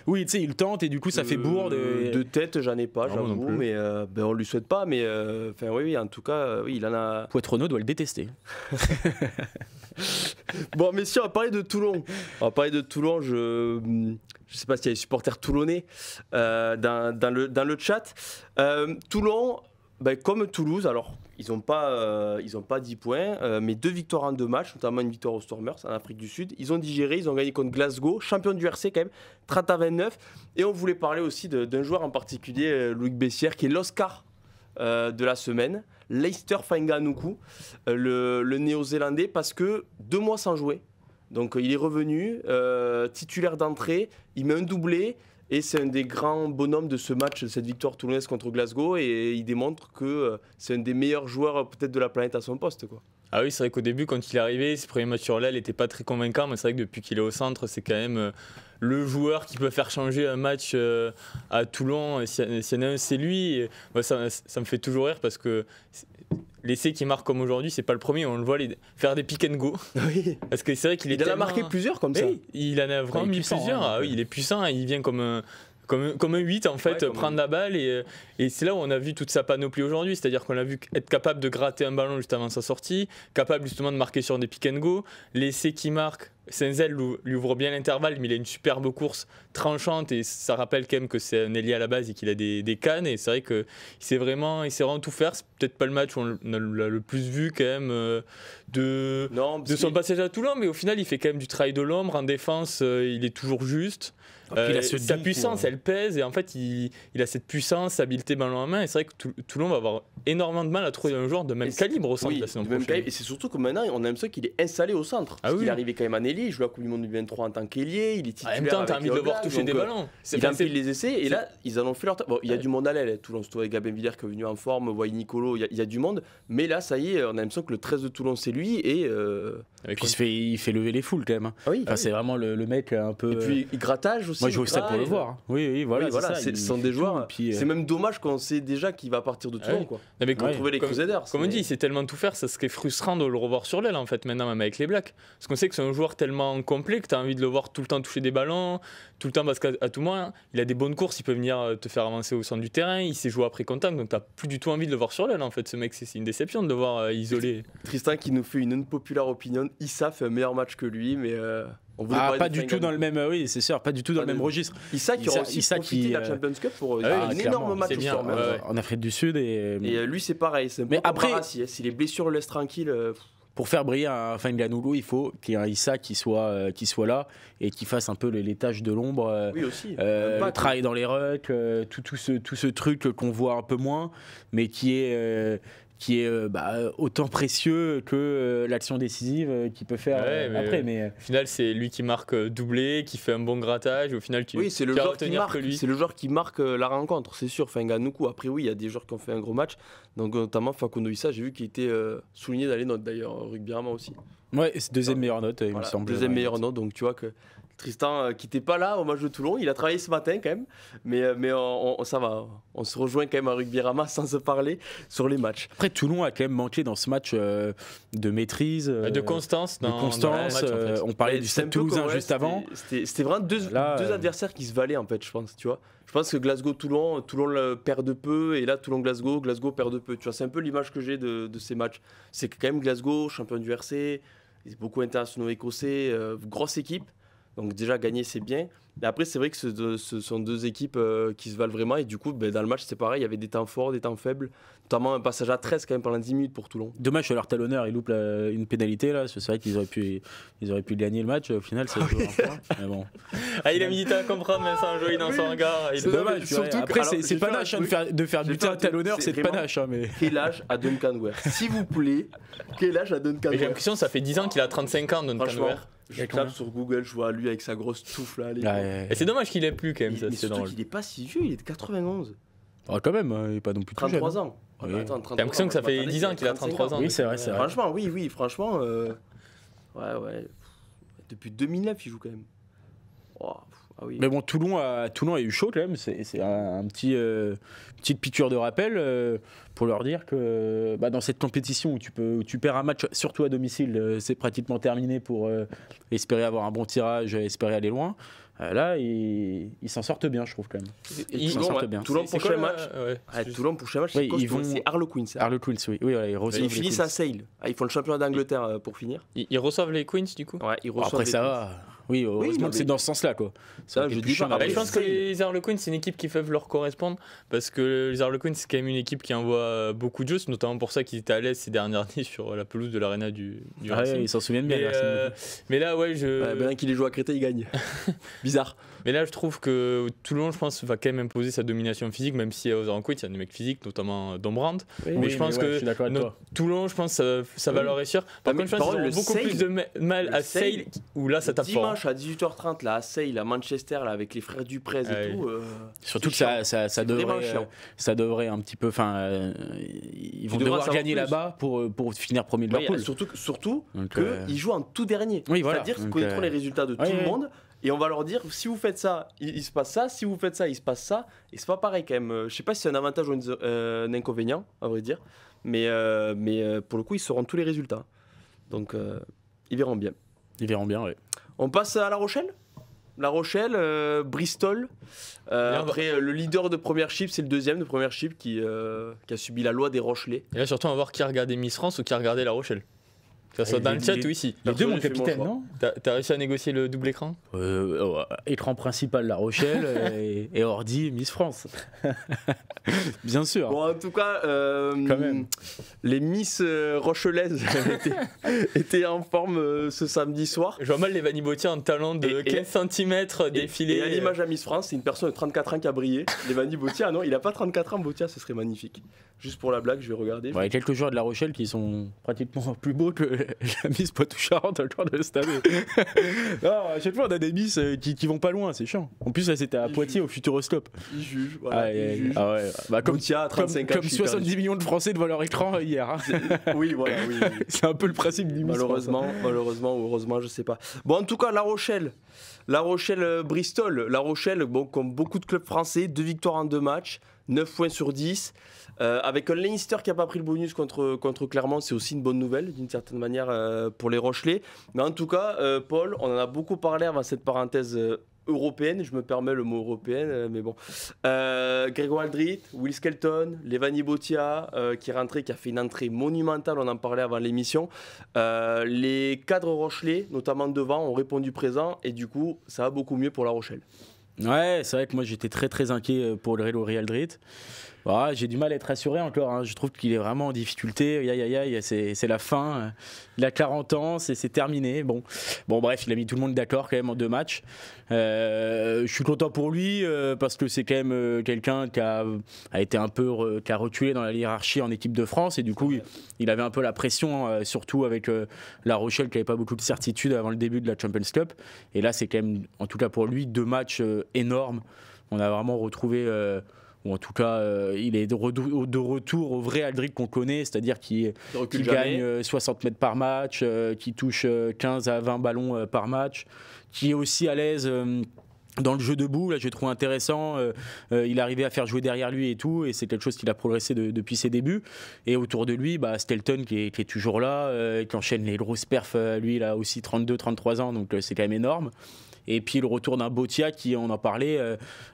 Oui, tu sais, il tente et du coup, ça fait bourde. De tête, j'en ai pas, j'avoue, mais on lui souhaite pas. Mais oui, en tout cas, oui, il en a. Poitronneau doit le détester. Bon, messieurs, on va parler de Toulon. Je sais pas s'il y a des supporters toulonnais dans le chat. Toulon, comme Toulouse, alors ils n'ont pas 10 points, mais 2 victoires en 2 matchs, notamment une victoire aux Stormers en Afrique du Sud. Ils ont digéré, ils ont gagné contre Glasgow, champion du RC quand même, 30-29. Et on voulait parler aussi d'un joueur en particulier, Loïc Bessière, qui est l'Oscar de la semaine, Leicester Fainga'anuku, le néo-zélandais, parce que 2 mois sans jouer. Donc il est revenu, titulaire d'entrée, il met un doublé, et c'est un des grands bonhommes de ce match, cette victoire toulonnaise contre Glasgow, et il démontre que c'est un des meilleurs joueurs peut-être de la planète à son poste, quoi. Ah oui, c'est vrai qu'au début, quand il est arrivé, ses premiers matchs sur l'aile n'étaient pas très convaincants, mais c'est vrai que depuis qu'il est au centre, c'est quand même le joueur qui peut faire changer un match à Toulon. S'il y en a un, c'est lui. Et moi, ça me fait toujours rire parce que l'essai qui marque comme aujourd'hui, c'est pas le premier. On le voit faire des pick and go. Oui. Parce que c'est vrai qu'il en a marqué plusieurs comme ça. Il en a vraiment mis plusieurs. Ah oui, il est puissant. Il vient comme un 8 en fait, prendre la balle et c'est là où on a vu toute sa panoplie aujourd'hui, c'est-à-dire qu'on a vu être capable de gratter un ballon juste avant sa sortie, capable justement de marquer sur des pick and go, l'essai qui marque, Senzel lui ouvre bien l'intervalle, mais il a une superbe course tranchante et ça rappelle quand même que c'est un ailier à la base et qu'il a des cannes, et c'est vrai qu'il sait vraiment tout faire. C'est peut-être pas le match où on a le plus vu quand même de son passage à Toulon, mais au final il fait quand même du travail de l'ombre en défense, il est toujours juste. Sa puissance, elle pèse, et en fait, il a cette puissance, cette habileté ballon en main. Et c'est vrai que Toulon va avoir énormément de mal à trouver un joueur de même calibre au centre de la saison prochaine. Et c'est surtout que maintenant, on a l'impression qu'il est installé au centre. Il est arrivé quand même en ailier, il joue la Coupe du Monde du 23 en tant qu'ailier, il est titulaire. En même temps, t'as envie de le voir toucher des ballons. Il empile les essais, et là, ils en ont fait leur. Bon, il y a du monde à l'aile. Toulon, surtout avec Gabin Villers qui est venu en forme, Voy Nicolo, il y a du monde. Mais là, ça y est, on a l'impression que le 13 de Toulon, c'est lui. Et puis il fait lever les foules quand même. C'est vraiment le mec un peu. Et puis, il grattage aussi. Moi, je joue ça pour le voir. Oui, voilà. Ce sont des joueurs. C'est même dommage qu'on sait déjà qu'il va partir de Toulon. Trouver les Crusaders. Comme on dit, c'est tellement tout faire, ça serait frustrant de le revoir sur l'aile en fait, maintenant, même avec les Blacks. Parce qu'on sait que c'est un joueur tellement complet que tu as envie de le voir tout le temps toucher des ballons, tout le temps, parce qu'à tout moment, il a des bonnes courses, il peut venir te faire avancer au centre du terrain, il sait jouer après contact, donc tu n'as plus du tout envie de le voir sur l'aile en fait. Ce mec, c'est une déception de le voir isolé. Tristan qui nous fait une unpopular opinion, Issa fait un meilleur match que lui, mais On voulait parler pas de du tout Fengan. dans le même, oui, c'est sûr, pas du tout dans Pas le même de- registre. Issa qui aura aussi Issa profité qui, de la Champions Cup pour un clairement, énorme match c'est au bien, soir même. ouais. En Afrique du Sud Et lui, c'est pareil. C'est un peu Mais comme après- Barassi, hein. Si les blessures le laissent tranquille. Pour faire briller un Fenganulu, il faut qu'il y ait un Issa qui soit là et qui fasse un peu les tâches de l'ombre. Oui, aussi. Le travail dans les rucks, tout ce truc qu'on voit un peu moins, mais qui est autant précieux que l'action décisive qu'il peut faire Ouais, mais après. Mais Au final, c'est lui qui marque doublé, qui fait un bon grattage. Au final, Oui, c'est le tu vas joueur qui retenir marque. que lui. C'est le joueur qui marque la rencontre, c'est sûr. Fenganoukou. Après, oui, il y a des joueurs qui ont fait un gros match. Donc, notamment Facundo Issa, j'ai vu qu'il était souligné dans les notes d'ailleurs. Rugby-Rama aussi. ouais, c'est deuxième meilleure note, il me Voilà, semble. deuxième meilleure note. Donc, tu vois que Tristan, qui n'était pas là au match de Toulon, il a travaillé ce matin quand même. Mais ça va. On se rejoint quand même à Rugby-Rama sans se parler sur les matchs. Après, Toulon a quand même manqué dans ce match de maîtrise, De constance. de Dans constance. le match, en fait. On parlait Ouais, du c'est un Stade peu Toulousain comme- ouais, juste avant. C'était vraiment deux Là, adversaires qui se valaient en fait, je pense. Tu vois, je pense que Glasgow-Toulon, le perd de peu, et là Toulon-Glasgow, Glasgow perd de peu. Tu vois, c'est un peu l'image que j'ai de ces matchs. C'est que quand même Glasgow, champion du RC, beaucoup internationaux écossais, grosse équipe. Donc déjà gagner c'est bien. Mais après c'est vrai que ce sont deux équipes qui se valent vraiment, et du coup dans le match c'est pareil, il y avait des temps forts, des temps faibles, notamment un passage à 13 quand même pendant 10 minutes pour Toulon. Dommage que leur talonneur il loupe une pénalité là. C'est vrai qu'ils auraient pu gagner le match. Au final, c'est joué un point. Mais bon. Ah, il a mis du temps à comprendre, Vincent Joly, dans son regard. C'est C'est dommage. tu vois. surtout que- Après, alors, c'est je vais faire panache un hein, de faire Je vais buter faire un un truc, talonneur, c'est c'est vraiment- panache. Hein, mais... Quel âge a Duncan Ware? S'il vous plaît, quel âge a Duncan Mais j'ai Ware? l'impression que ça fait 10 ans qu'il a 35 ans, Duncan Franchement, Ware. je Il a tape combien sur Google, je vois lui avec sa grosse touffe là. à l'époque. Et c'est dommage qu'il ait plus quand même, ça Mais c'est surtout drôle. qu'il est pas si vieux, il est de 91. Ah, quand même, il est pas non plus tout jeune. 33 ans. Oui. Bah, attends, 33 T'as l'impression ans, que ça bah, fait attendez, 10 ans qu'il a 33 ans. Oui, c'est vrai, c'est vrai. Franchement, oui, franchement. Ouais. Depuis 2009, il joue quand même. Oh, ah oui. Mais bon, Toulon a eu chaud quand même. C'est un petite piqûre de rappel pour leur dire que dans cette compétition où tu perds un match, surtout à domicile, c'est pratiquement terminé pour espérer avoir un bon tirage, espérer aller loin. Là, ils s'en sortent bien, je trouve quand même. Et ils s'en Toulon, sortent ouais, bien. Toulon C'est prochain quoi, match. ouais. Toulon prochain match, Oui, c'est ils vont- c'est Harlequins. ça. Harlequins, oui. Oui, voilà, ils reçoivent Ils les finissent Queens. à Sale. Ils font le championnat d'Angleterre pour finir. Ils reçoivent les Queens du coup. Ouais, ils Bon, reçoivent après, les ça Queens. va. Oui, heureusement non, que c'est mais- dans ce sens-là, quoi. Ça, aurait je été dis plus chiant pas. Bah, d'avoir je pense que Sale. les Harlequins, c'est une équipe qui peuvent leur correspondre parce que les Harlequins, c'est quand même une équipe qui envoie beaucoup de jeux. C'est notamment pour ça qu'ils étaient à l'aise ces dernières années sur la pelouse de l'aréna du Ah Racing. ouais, ils s'en souviennent bien. Mais, les Racing. mais là, ouais, Bien qu'il les joue à Créteil, il gagne. Bizarre. mais là, je trouve que Toulon, je pense, va quand même imposer sa domination physique, même si aux Harlequins, il y a des mecs physiques, notamment Dombrandt. Oui, mais je pense que je suis d'accord avec notre- toi. Toulon, je pense, ça va Oui. leur réussir. Par mais contre, je par pense qu'ils contre, auront le beaucoup Sale- plus de mal le à Sale, Sale, où là, ça tape fort. Dimanche à 18h30, là, à Sale, à Manchester, là, avec les frères Duprez Ouais. et tout. Surtout que c'est ça vraiment devrait, chiant. ça devrait un petit peu. Ils vont devras devoir savoir gagner plus. là-bas pour finir premier de leur Oui, poule. surtout Donc, qu'ils jouent en tout dernier. Oui, voilà. C'est-à-dire qu'ils Donc, connaîtront les résultats de tout ouais, le ouais. monde. Et on va leur dire, si vous faites ça, il se passe ça. Si vous faites ça, il se passe ça. Et c'est pas pareil quand même. Je sais pas si c'est un avantage ou un inconvénient, à vrai dire. Mais pour le coup, ils sauront tous les résultats. Donc, ils verront bien. Ils verront bien, ouais. On passe à La Rochelle. La Rochelle, Bristol. Après, le leader de première chip, c'est le deuxième de première chip qui a subi la loi des Rochelais. Et là, surtout, on va voir qui a regardé Miss France ou qui a regardé La Rochelle. Que ce soit Et dans les- le chat les- ou ici. Les Perso, deux, mon j'ai fait mon capitaine, choix. non T'as réussi à négocier le double écran? Écran principal La Rochelle et ordi Miss France. Bien sûr. Bon, en tout cas, Quand même. les Miss Rochelaises étaient en forme ce samedi soir. Je vois mal les Vanibottiers en talon de Et- 15 cm défilé. Et à l'image à Miss France, c'est une personne de 34 ans qui a brillé. Lévani Bottia, non, il a pas 34 ans, Bottia, ce serait magnifique. Juste pour la blague, je vais regarder. Il y a quelques joueurs de La Rochelle qui sont pratiquement plus beaux que la Miss Poitou-Charentes à le tour de cette année. Non, à chaque fois, on a des Miss qui vont pas loin, c'est chiant. En plus, là, c'était à Poitiers au Futuroscope. Il juge, voilà. Ah, il juge. ouais. Bah, comme Bottia à 35 ans. comme je suis 70 millions de Français devant leur écran hier. hein. perdu. Oui, voilà, oui. C'est un peu le principe du Miss France. Malheureusement ou heureusement, je sais pas. Bon, en tout cas, La Rochelle, Bristol. La Rochelle, bon, comme beaucoup de clubs français, 2 victoires en 2 matchs, 9 points sur 10. Avec un Leinster qui n'a pas pris le bonus contre Clermont, c'est aussi une bonne nouvelle d'une certaine manière pour les Rochelais. Mais en tout cas, Paul, on en a beaucoup parlé avant cette parenthèse européenne, je me permets le mot européenne, mais bon. Grégoire Aldrit, Will Skelton, Levani Botia, qui est rentré, qui a fait une entrée monumentale, on en parlait avant l'émission. Les cadres rochelais, notamment devant, ont répondu présent, et du coup, ça va beaucoup mieux pour La Rochelle. Ouais, c'est vrai que moi j'étais très très inquiet pour le Grégory Aldrit. Voilà, j'ai du mal à être rassuré encore, hein. Je trouve qu'il est vraiment en difficulté. C'est la fin. Il a 40 ans, c'est terminé. Bon, bref, il a mis tout le monde d'accord quand même en 2 matchs. Je suis content pour lui parce que c'est quand même quelqu'un qui a été un peu qui a reculé dans la hiérarchie en équipe de France et du coup il avait un peu la pression, surtout avec La Rochelle qui n'avait pas beaucoup de certitude avant le début de la Champions Cup. Et là, c'est quand même, en tout cas pour lui, 2 matchs énormes. On a vraiment retrouvé. Ou en tout cas, il est de retour au vrai Aldrit qu'on connaît, c'est-à-dire qui gagne 60 mètres par match, qui touche 15 à 20 ballons par match, qui est aussi à l'aise dans le jeu debout. Là, j'ai trouvé intéressant. Il est arrivé à faire jouer derrière lui et tout, et c'est quelque chose qu'il a progressé depuis ses débuts. Et autour de lui, Skelton qui est toujours là, qui enchaîne les grosses perfs. Lui, il a aussi 32-33 ans, donc c'est quand même énorme. Et puis le retour d'un Botia qui, on en parlait,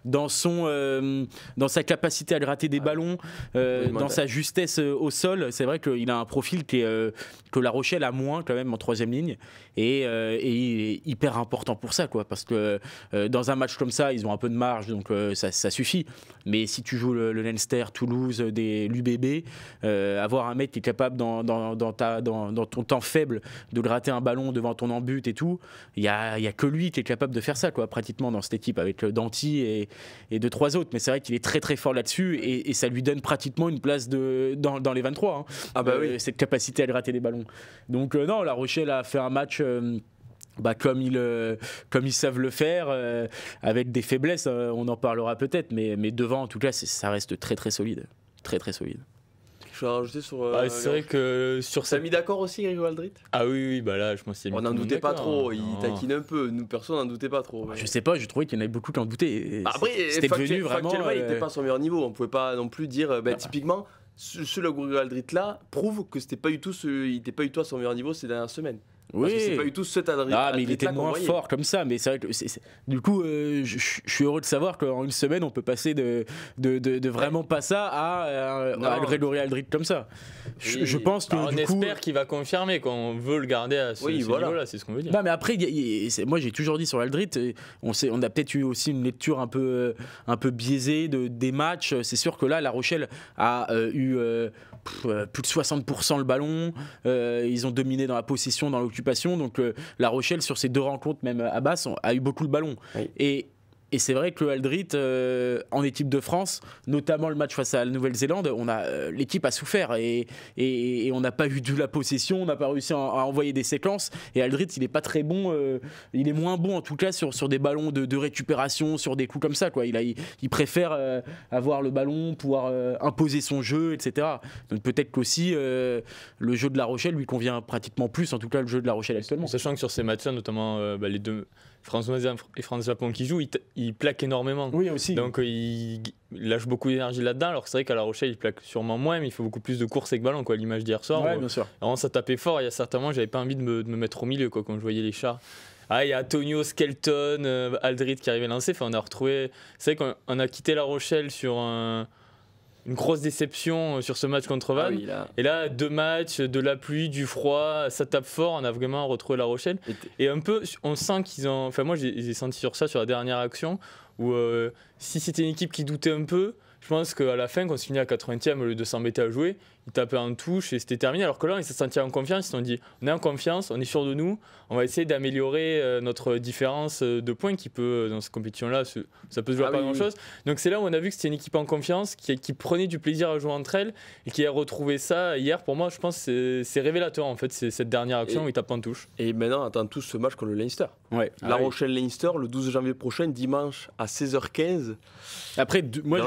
dans sa capacité à gratter des ballons, dans sa justesse au sol. C'est vrai qu'il a un profil que La Rochelle a moins quand même en 3e ligne. Et il est hyper important pour ça, quoi, parce que dans un match comme ça, ils ont un peu de marge, donc ça suffit. Mais si tu joues le Leinster, Toulouse, l'UBB, avoir un mec qui est capable dans ton temps faible de gratter un ballon devant ton embut et tout, il y a que lui qui est capable de faire ça, quoi, pratiquement dans cette équipe avec Danty et 2-3 autres. Mais c'est vrai qu'il est très très fort là-dessus et ça lui donne pratiquement une place dans les 23. Hein. Ah bah oui. Cette capacité à gratter des ballons. Donc non, La Rochelle a fait un match comme ils savent le faire, avec des faiblesses, on en parlera peut-être, mais devant en tout cas ça reste très très solide. Très très solide. Je vais rajouter sur. C'est vrai que sur ça. T'as mis d'accord aussi, Grégoire Aldrit ? Ah oui, là, je pense qu'il y a on n'en doutait pas trop, il taquine un peu. Nous, personne n'en doutait pas trop. Mais... Je sais pas, je trouvais qu'il y en avait beaucoup qui en doutaient. Après, c'était devenu vraiment. Factuellement, il n'était pas à son meilleur niveau. On ne pouvait pas non plus dire. Typiquement, ce Grégoire Aldrit là prouve que il n'était pas du tout à son meilleur niveau ces dernières semaines. Parce que c'est pas du tout cet Aldrit. Ah, mais il était moins fort comme ça. Mais c'est vrai que du coup, je suis heureux de savoir qu'en une semaine, on peut passer de vraiment pas ça à Grégory Aldrit comme ça. Je pense que on espère qu'il va confirmer qu'on veut le garder à ce niveau-là, c'est ce qu'on veut dire. Non, mais après, moi j'ai toujours dit sur Aldrit, on a peut-être eu aussi une lecture un peu biaisée des matchs. C'est sûr que là, La Rochelle a eu plus de 60% le ballon. Ils ont dominé dans la possession, dans l'occupation. Donc La Rochelle, sur ces 2 rencontres, même à Basse, a eu beaucoup le ballon. Oui. Et c'est vrai que Aldrit, en équipe de France, notamment le match face à la Nouvelle-Zélande, l'équipe a souffert et on n'a pas eu de la possession, on n'a pas réussi à envoyer des séquences. Et Aldrit, il n'est pas très bon, il est moins bon en tout cas sur des ballons de récupération, sur des coups comme ça, quoi. Il préfère avoir le ballon, pouvoir imposer son jeu, etc. Donc peut-être qu'aussi le jeu de La Rochelle lui convient pratiquement plus, en tout cas le jeu de La Rochelle actuellement. Sachant que sur ces matchs-là, notamment les deux. François et France Japon qui jouent, il plaque énormément. Oui, aussi. Donc il lâche beaucoup d'énergie là-dedans. Alors que c'est vrai qu'à La Rochelle, il plaque sûrement moins, mais il fait beaucoup plus de courses avec ballon, quoi, l'image d'hier soir. Ouais, bien sûr. Vraiment, ça tapait fort. Il y a certainement, j'avais pas envie de me mettre au milieu, quoi, quand je voyais les chars. Ah, il y a Antonio, Skelton, Aldrit qui arrivait lancer. Enfin, on a retrouvé. C'est vrai qu'on a quitté La Rochelle sur une grosse déception sur ce match contre Vannes. Ah oui, et là, 2 matchs, de la pluie, du froid, ça tape fort. On a vraiment retrouvé La Rochelle. Et un peu, on sent qu'ils ont. Enfin, moi, j'ai senti sur ça, sur la dernière action, où si c'était une équipe qui doutait un peu, je pense qu'à la fin, quand on se finit à 80e, au lieu de s'embêter à jouer, ils tapaient en touche et c'était terminé. Alors que là, ils se sentaient en confiance. Ils se sont dit, on est en confiance, on est sûr de nous, on va essayer d'améliorer notre différence de points qui peut, dans cette compétition-là, ça peut se jouer à pas grand-chose. Donc c'est là où on a vu que c'était une équipe en confiance, qui prenait du plaisir à jouer entre elles et qui a retrouvé ça hier. Pour moi, je pense que c'est révélateur, en fait, c'est cette dernière action où ils tapent en touche. Et maintenant, on attend tous ce match contre le Leinster. Ouais. La Rochelle-Leinster, le 12 janvier prochain, dimanche à 16h15. Après, moi,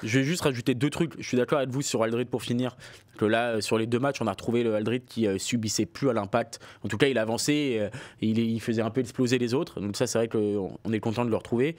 je vais juste rajouter 2 trucs. Je suis d'accord avec vous sur Aldrit pour finir. Que là, sur les 2 matchs, on a retrouvé le Aldrit qui subissait plus à l'impact. En tout cas, il avançait et il faisait un peu exploser les autres. Donc ça, c'est vrai qu'on est content de le retrouver.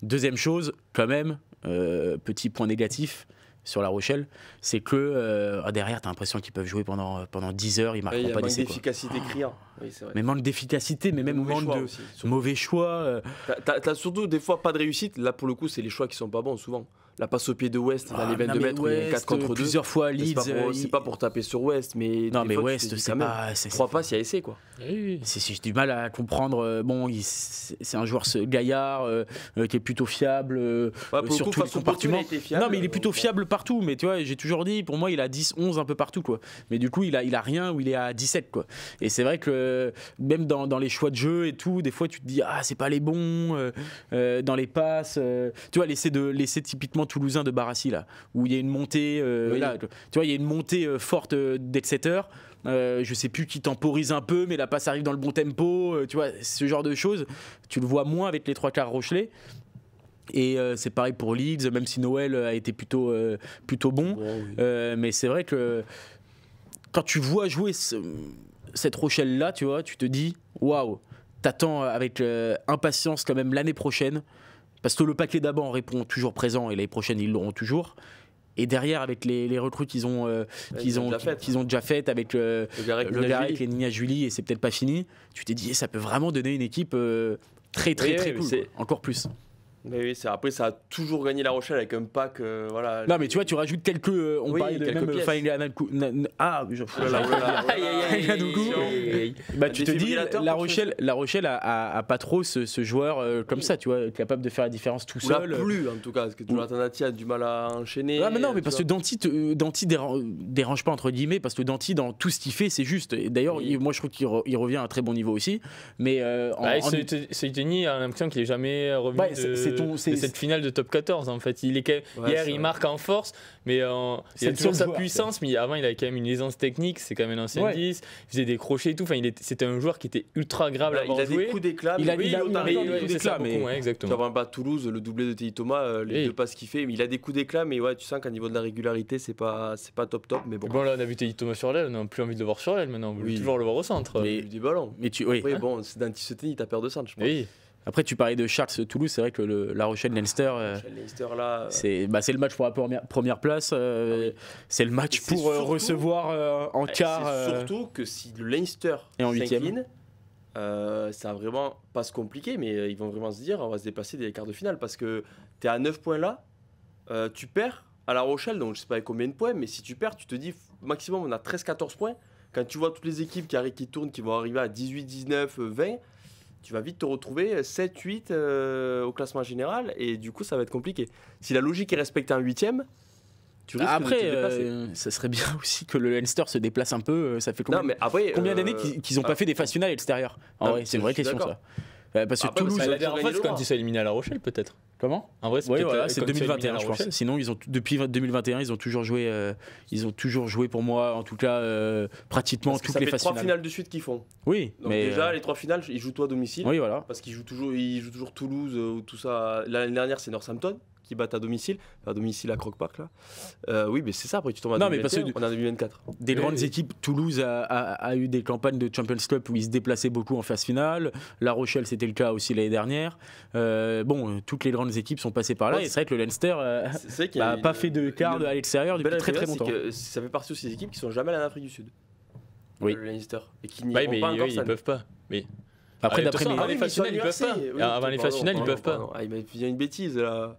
Deuxième chose, quand même, petit point négatif, sur La Rochelle, c'est que derrière, tu as l'impression qu'ils peuvent jouer pendant 10 heures, ils marqueront pas d'essai. Il y a manque d'efficacité criant. Oui, c'est vrai. Mais manque d'efficacité, mais même manque de mauvais choix. T'as surtout des fois pas de réussite. Là, pour le coup, c'est les choix qui sont pas bons souvent. La passe au pied de West dans les 22 mètres, il y a 4 contre 2. Plusieurs fois, Leeds. C'est pas pour taper sur West, mais. Non, mais West, c'est pas. 3 passes, il y a essai, quoi. J'ai du mal à comprendre. Bon, c'est un joueur gaillard qui est plutôt fiable sur tous les compartiments. Non, mais il est plutôt fiable partout. Mais tu vois, j'ai toujours dit, pour moi, il a 10, 11 un peu partout, quoi. Mais du coup, il a rien où il est à 17, quoi. Et c'est vrai que même dans les choix de jeu et tout, des fois, tu te dis, c'est pas les bons. Dans les passes. Tu vois, l'essai typiquement toulousain de Barassi, là, où il y a une montée. Là, tu vois, il y a une montée forte d'Exeter. Je sais plus qui temporise un peu, mais la passe arrive dans le bon tempo. Tu vois, ce genre de choses, tu le vois moins avec les 3/4 Rochelais. Et c'est pareil pour Leeds, même si Noël a été plutôt bon. Mais c'est vrai que quand tu vois jouer cette Rochelle-là, tu vois, tu te dis, waouh, t'attends avec impatience quand même l'année prochaine. Parce que le paquet d'abord répond toujours présent et l'année prochaine ils l'auront toujours. Et derrière avec les recrues qu'ils ont déjà faites avec le Garec, les Nina Julie, et c'est peut-être pas fini, tu t'es dit ça peut vraiment donner une équipe très cool, encore plus. Mais oui, après ça a toujours gagné La Rochelle avec un pack. Voilà. Non, mais tu vois, tu rajoutes quelques. On parlait de même bah, tu te dis, La Rochelle a pas trop ce joueur comme ça, tu vois, capable de faire la différence tout seul. Plus en tout cas, parce que Jonathan Dati a du mal à enchaîner. Ah, mais non, mais parce que Danti dérange pas, entre guillemets, parce que Danti, dans tout ce qu'il fait, c'est juste. Et d'ailleurs, moi je trouve qu'il revient à un très bon niveau aussi. Mais. Seydeni a l'impression qu'il est jamais revenu. C'est cette finale de top 14 en fait. Hier il marque en force, mais il a toujours sa puissance. Mais avant il avait quand même une aisance technique, c'est quand même un ancien 10. Il faisait des crochets et tout. Enfin, c'était un joueur qui était ultra agréable à avoir joué. Il a des coups d'éclat. Il a des coups d'éclat, mais exactement. Tu vas pas Toulouse, le doublé de Théi Thomas, les deux passes qu'il fait. Mais il a des coups d'éclat, mais ouais, tu sens qu'à niveau de la régularité, c'est pas top. Mais bon. Là on a vu Théi Thomas sur l'aile, on n'a plus envie de le voir sur l'aile maintenant. On veut toujours le voir au centre. Mais des ballons. Mais bon, c'est d'un petit il t'a peur de centre, je pense. Après, tu parlais de Sharks Toulouse, c'est vrai que La Rochelle-Leinster, c'est le match pour la première place. C'est le match pour recevoir en quart. C'est surtout que si le Leinster s'incline, ça va vraiment pas se compliquer, mais ils vont vraiment se dire on va se dépasser des quarts de finale parce que tu es à 9 points là, tu perds à La Rochelle, donc je sais pas combien de points, mais si tu perds, tu te dis maximum on a 13-14 points. Quand tu vois toutes les équipes qui tournent, qui vont arriver à 18, 19, 20. Tu vas vite te retrouver 7-8 au classement général et du coup ça va être compliqué. Si la logique est respectée en 8ème, tu risques de te dépasser. Ça serait bien aussi que le Leinster se déplace un peu. Ça fait combien d'années qu'ils n'ont pas fait des phases finales à l'extérieur? C'est une vraie question ça. Parce que Toulouse, la dernière fois, c'est quand ils sont éliminés à La Rochelle peut-être. Comment? En vrai, c'est 2021 je pense. Sinon depuis 2021 ils ont toujours joué pour moi en tout cas pratiquement toutes les phases finales. Ça fait 3 finales de suite qu'ils font. Oui, donc mais déjà les 3 finales ils jouent tout à domicile. Oui, voilà. Parce qu'ils jouent toujours Toulouse ou tout ça. L'année dernière c'est Northampton qui battent à domicile à Croke Park là. Oui, mais c'est ça, après tu tombes à 2021, on est en 2024. Des grandes équipes, Toulouse a eu des campagnes de Champions Cup où ils se déplaçaient beaucoup en phase finale. La Rochelle c'était le cas aussi l'année dernière. Toutes les grandes équipes sont passées par là, et c'est vrai que le Leinster n'a pas fait de quart à l'extérieur depuis très longtemps. Ça fait partie de ces équipes qui sont jamais allées en Afrique du Sud. Oui. Le Leinster. Et qui n'y vont pas encore, ils peuvent pas. Mais après d'après avant les phases finales ils peuvent pas. Avant les phases finales ils peuvent pas. Il m'a dit une bêtise là.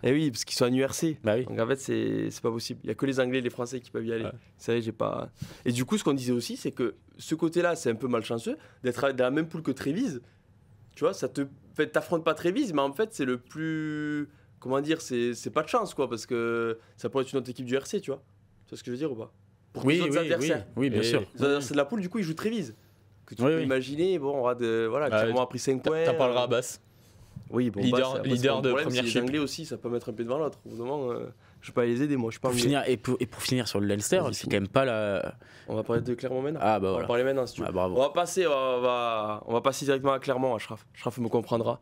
Eh oui, parce qu'ils sont en URC. Bah oui. Donc en fait, c'est pas possible. Il n'y a que les Anglais et les Français qui peuvent y aller. C'est vrai, j'ai pas. Et du coup, ce qu'on disait aussi, c'est que ce côté-là, c'est un peu malchanceux d'être dans la même poule que Trévise. Tu vois, t'affrontes pas Trévise, mais en fait, c'est le plus. Comment dire, c'est pas de chance, quoi, parce que ça pourrait être une autre équipe du RC, tu vois. Tu vois ce que je veux dire ou pas? Pour les autres adversaires. Oui, bien sûr. C'est de la poule, du coup, ils jouent Trévise. Que tu peux imaginer, bon, on aura Clermont a pris 5 points. T'en parleras à Basse. Oui, bon, leader de première chip. Les Anglais aussi, ça peut mettre un peu devant l'autre. Au bout d'un moment, je vais pas les aider, moi. Je suis pas pour finir sur le Leinster, c'est quand même pas la. On va parler de Clermont maintenant. Ah bah on va parler maintenant, si tu veux. Bravo. On va passer directement à Clermont, à Schraf. Schraf me comprendra.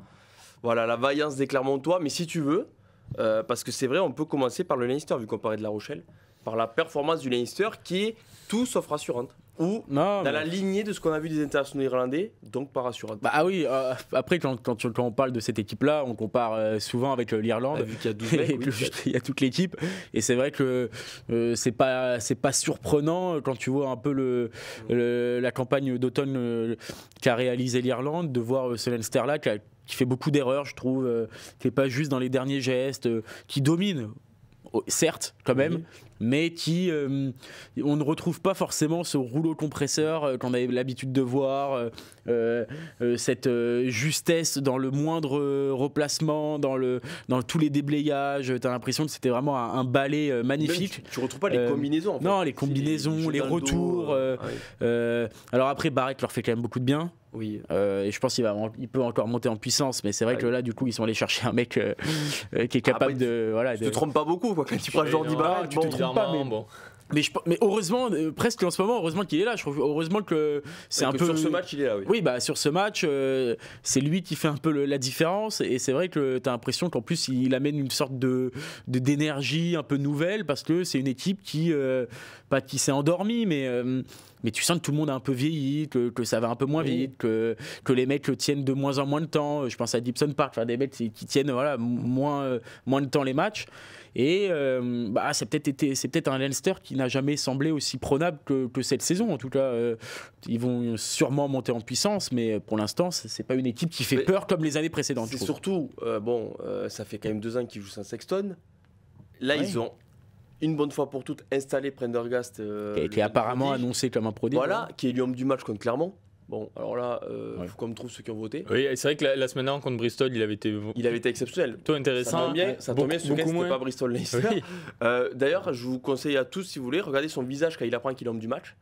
Voilà, la vaillance des Clermontois. Mais si tu veux, parce que c'est vrai, on peut commencer par le Leinster, vu qu'on parlait de La Rochelle, par la performance du Leinster qui est tout sauf rassurante. ou dans la lignée de ce qu'on a vu des internationaux irlandais, donc pas rassurant. Bah oui, après quand on parle de cette équipe-là, on compare souvent avec l'Irlande, vu qu'il y a 12 mecs, il y a toute l'équipe, et c'est vrai que c'est pas surprenant quand tu vois un peu la campagne d'automne qu'a réalisé l'Irlande, de voir ce Leinster-là qui fait beaucoup d'erreurs, je trouve, qui n'est pas juste dans les derniers gestes, qui domine, certes, quand même, mais on ne retrouve pas forcément ce rouleau compresseur qu'on avait l'habitude de voir, cette justesse dans le moindre replacement, dans tous les déblayages. Tu as l'impression que c'était vraiment un ballet magnifique. Tu ne retrouves pas les combinaisons. En fait. Non, les combinaisons, les retours. Alors après, Barrett leur fait quand même beaucoup de bien. Oui. Et je pense qu'il peut encore monter en puissance, mais c'est vrai que là, du coup, ils sont allés chercher un mec qui est capable de. Voilà, tu te trompes pas beaucoup quand tu prends Jordi Barrett. Tu te trompes pas, mais heureusement, presque en ce moment, heureusement qu'il est là. Je trouve heureusement que c'est un peu. Sur ce match, il est là, oui. Oui, bah sur ce match, c'est lui qui fait un peu la différence. Et c'est vrai que tu as l'impression qu'en plus, il amène une sorte d'énergie un peu nouvelle parce que c'est une équipe pas qui s'est endormie, mais tu sens que tout le monde a un peu vieilli, que ça va un peu moins vite, que les mecs tiennent de moins en moins de temps. Je pense à Gibson Park, des mecs qui tiennent moins de temps les matchs. Et c'est peut-être un Leinster qui n'a jamais semblé aussi prenable que cette saison. En tout cas, ils vont sûrement monter en puissance, mais pour l'instant, c'est pas une équipe qui fait peur comme les années précédentes. C'est surtout, ça fait quand même 2 ans qu'ils jouent sans Sexton. Là, ils ont une bonne fois pour toutes installé Prendergast, qui est apparemment annoncé comme un produit. Voilà, qui est l'homme du match contre Clermont. Bon, alors là, faut qu'on me trouve ceux qui ont voté. Oui, c'est vrai que la semaine dernière contre Bristol, il avait été exceptionnel. Plutôt intéressant. Ça tombe bien, ce week-end, c'était pas Bristol-Leinster. Oui. D'ailleurs, je vous conseille à tous, si vous voulez, regardez son visage quand il apprend qu'il est l'homme du match.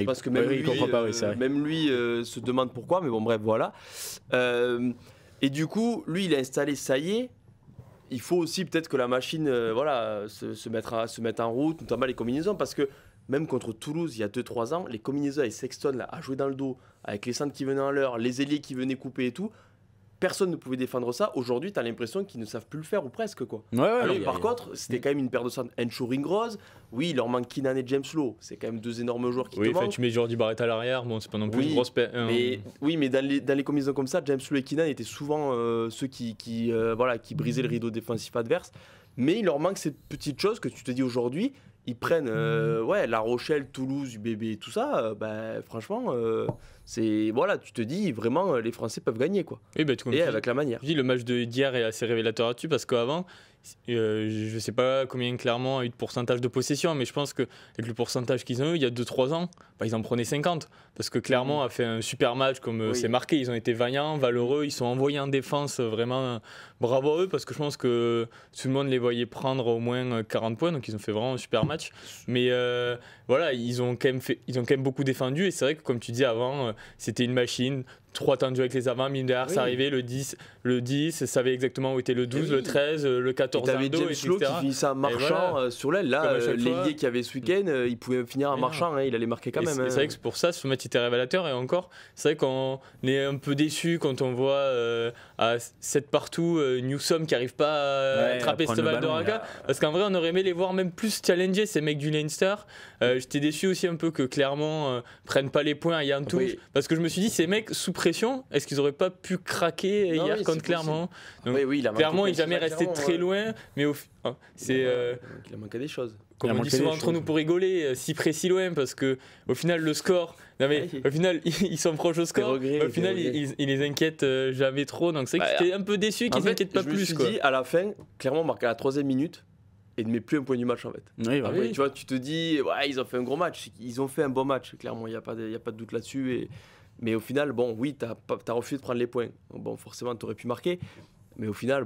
Parce que même lui, comprend pas, même lui se demande pourquoi, mais bon, bref, voilà. Et du coup, lui, il a installé, ça y est. Il faut aussi peut-être que la machine se mette en route, notamment les combinaisons, parce que même contre Toulouse, il y a 2-3 ans, les combinaisons avec Sexton là, à jouer dans le dos, avec les centres qui venaient en l'heure, les ailiers qui venaient couper et tout, personne ne pouvait défendre ça. Aujourd'hui, tu as l'impression qu'ils ne savent plus le faire, ou presque, quoi. Alors, par contre, c'était quand même une paire de centres. Encho Ringrose, oui, il leur manque Keenan et James Lowe. C'est quand même 2 énormes joueurs qui te manquent. Tu mets Jordi Barrett à l'arrière, bon, c'est pas non plus une grosse paire. Mais dans les combinaisons comme ça, James Lowe et Keenan étaient souvent ceux qui brisaient le rideau défensif adverse. Mais il leur manque cette petite chose que tu te dis aujourd'hui. Ils prennent La Rochelle, Toulouse, UBB, tout ça. Franchement, tu te dis vraiment les Français peuvent gagner, quoi. Et avec la manière. Je dis, le match d'hier est assez révélateur là-dessus parce qu'avant, je sais pas combien Clermont a eu de pourcentage de possession, mais je pense qu'avec le pourcentage qu'ils ont eu il y a 2-3 ans, ils en prenaient 50 parce que Clermont a fait un super match comme c'est marqué. Ils ont été vaillants, valeureux, ils sont envoyés en défense, vraiment bravo à eux parce que je pense que tout le monde les voyait prendre au moins 40 points, donc ils ont fait vraiment un super match. Mais ils ont quand même beaucoup défendu et c'est vrai que comme tu dis avant, c'était une machine. 3 temps de jeu avec les avants, mine de rien, ça arrivait, le 10, savait exactement où était le 12, le 13, le 14, le 2, James Lowe qui finissait en marchant sur l'aile. Là, l'ailier qu'il y avait ce week-end, il pouvait finir en marchant, il allait marquer quand même. C'est vrai que c'est pour ça, ce match était révélateur. Et encore, c'est vrai qu'on est un peu déçu quand on voit à 7 partout Newsom qui n'arrive pas à attraper cette balle de Raka. Parce qu'en vrai, on aurait aimé les voir même plus challenger ces mecs du Leinster. J'étais déçu aussi un peu que Clermont prenne pas les points à Yann Touche. Parce que je me suis dit, ces mecs sous pression, est-ce qu'ils auraient pas pu craquer hier contre Clermont? Clermont est jamais resté très loin, mais il a manqué des choses. Comme on dit souvent entre nous pour rigoler, si près si loin, parce que au final le score, au final ils sont proches au score, au final ils les inquiètent jamais trop, donc c'est vrai que j'étais un peu déçu qu'ils s'inquiètent pas plus. Je me suis dit à la fin, Clermont marque à la 3e minute. Et ne met plus un point du match en fait. Tu vois, tu te dis, ils ont fait un gros match, ils ont fait un bon match, clairement, il n'y a pas de doute là-dessus. Mais au final, t'as refusé de prendre les points. Bon, forcément, t'aurais pu marquer. Mais au final,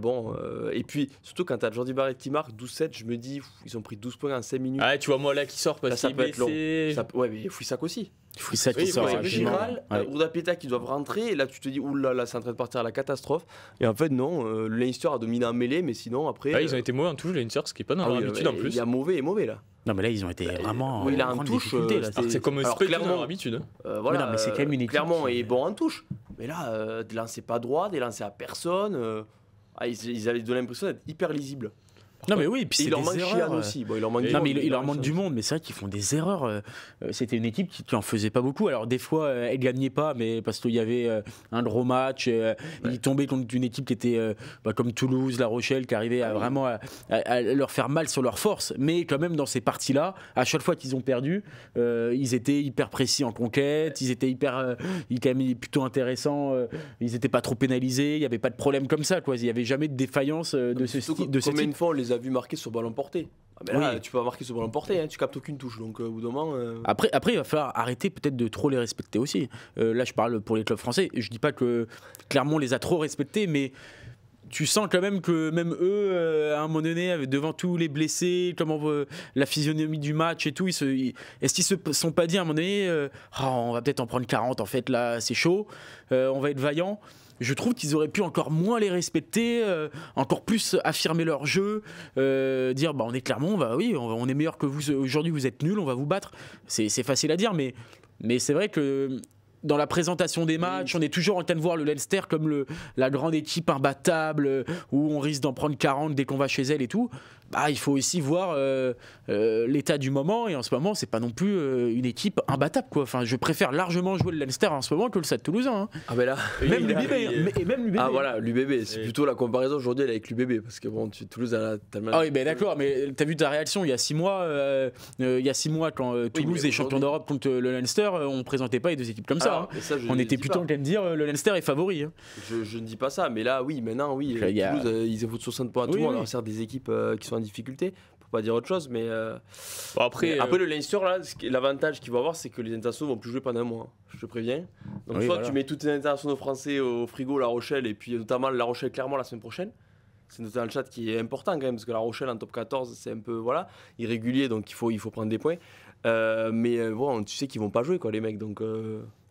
et puis surtout quand t'as Jordi Barrett qui marque 12-7, je me dis, ils ont pris 12 points en 5 minutes. Ah, tu vois, moi là qui sort parce qu'il est blessé. Mais Fouissac aussi. Fouissac qui sort. Giral, Rouda Peta qui doivent rentrer, et là tu te dis, oulala, c'est en train de partir à la catastrophe. Et en fait, non, le Leinster a dominé en mêlée, mais sinon après. Ils ont été mauvais en touche, le Leinster, ce qui est pas dans leur habitude en plus. Il y a mauvais et mauvais là. Non, mais là, ils ont été vraiment. Il a un touche. C'est comme Clermont dans leur habitude. Voilà, mais c'est quand même une équipe. Clermont est bon en touche. Mais là, des lancers pas droits, des lancers à personne. Ils avaient donné l'impression d'être hyper lisibles. Non mais oui, puis Et c'est il leur des manque erreurs. Chian aussi. Bon, il leur manque Non du mais monde, il leur manque Chian du aussi. monde, mais c'est vrai qu'ils font des erreurs. C'était une équipe qui en faisait pas beaucoup. Alors des fois, elle gagnait pas, mais parce qu'il y avait un gros match. Ils tombaient contre une équipe qui était comme Toulouse, La Rochelle, qui arrivait vraiment à leur faire mal sur leur force. Mais quand même, dans ces parties-là, à chaque fois qu'ils ont perdu, ils étaient hyper précis en conquête. Ils étaient quand même plutôt intéressants. Ils n'étaient pas trop pénalisés. Il n'y avait pas de problème comme ça, quoi. Il n'y avait jamais de défaillance de ce Surtout de ce combien type. de fois on les a vus marquer sur ballon porté. Ah, mais là, Oui. tu peux pas marquer sur ballon porté, hein, tu captes aucune touche. Donc au bout d'un moment. Après, il va falloir arrêter peut-être de trop les respecter aussi. Là, je parle pour les clubs français. Je dis pas que Clermont les a trop respectés, mais tu sens quand même que même eux, à un moment donné, devant tous les blessés, comment la physionomie du match et tout, est-ce qu'ils se sont pas dit à un moment donné, on va peut-être en prendre 40 en fait, là, c'est chaud, on va être vaillant. Je trouve qu'ils auraient pu encore moins les respecter, encore plus affirmer leur jeu, dire on est Clermont, on est meilleur que vous, aujourd'hui vous êtes nuls, on va vous battre. C'est facile à dire, mais c'est vrai que dans la présentation des matchs, on est toujours en train de voir le Leinster comme la grande équipe imbattable, où on risque d'en prendre 40 dès qu'on va chez elle et tout. Il faut aussi voir l'état du moment, et en ce moment c'est pas non plus une équipe imbattable, quoi. Enfin, je préfère largement jouer le Leinster en ce moment que le Stade Toulousain, hein. Ah, mais là. Même il a- l'UBB, et même l'UBB. Ah, voilà, l'UBB. C'est Oui. plutôt la comparaison aujourd'hui elle est avec l'UBB. Parce que bon, Toulouse a tellement. Ah oui, d'accord, mais t'as vu ta réaction il y a 6 mois, quand Toulouse mais est champion aujourd'hui- d'Europe contre le Leinster, on présentait pas les deux équipes comme ça, Alors, hein. et ça, je On ne était dis plutôt pas. en train de dire le Leinster est favori, hein. Je ne dis pas ça, mais là, oui, maintenant, oui. Il y a- Toulouse, ils évoluent 60 points à tout Oui, le monde. oui. Alors, certes, des équipes qui sont en difficulté, pour pas dire autre chose, mais. Bon, après, Après, le Leinster, là, l'avantage qu'il va avoir, c'est que les internationaux vont plus jouer pendant un mois. Je te préviens. Donc, Oui, soit voilà. tu mets tous tes internationaux français au frigo, La Rochelle, et puis notamment La Rochelle-Clermont la semaine prochaine. C'est notamment le chat qui est important quand même, parce que La Rochelle en top 14, c'est un peu voilà, irrégulier, donc il faut prendre des points. Mais bon, tu sais qu'ils vont pas jouer, quoi, les mecs. Donc,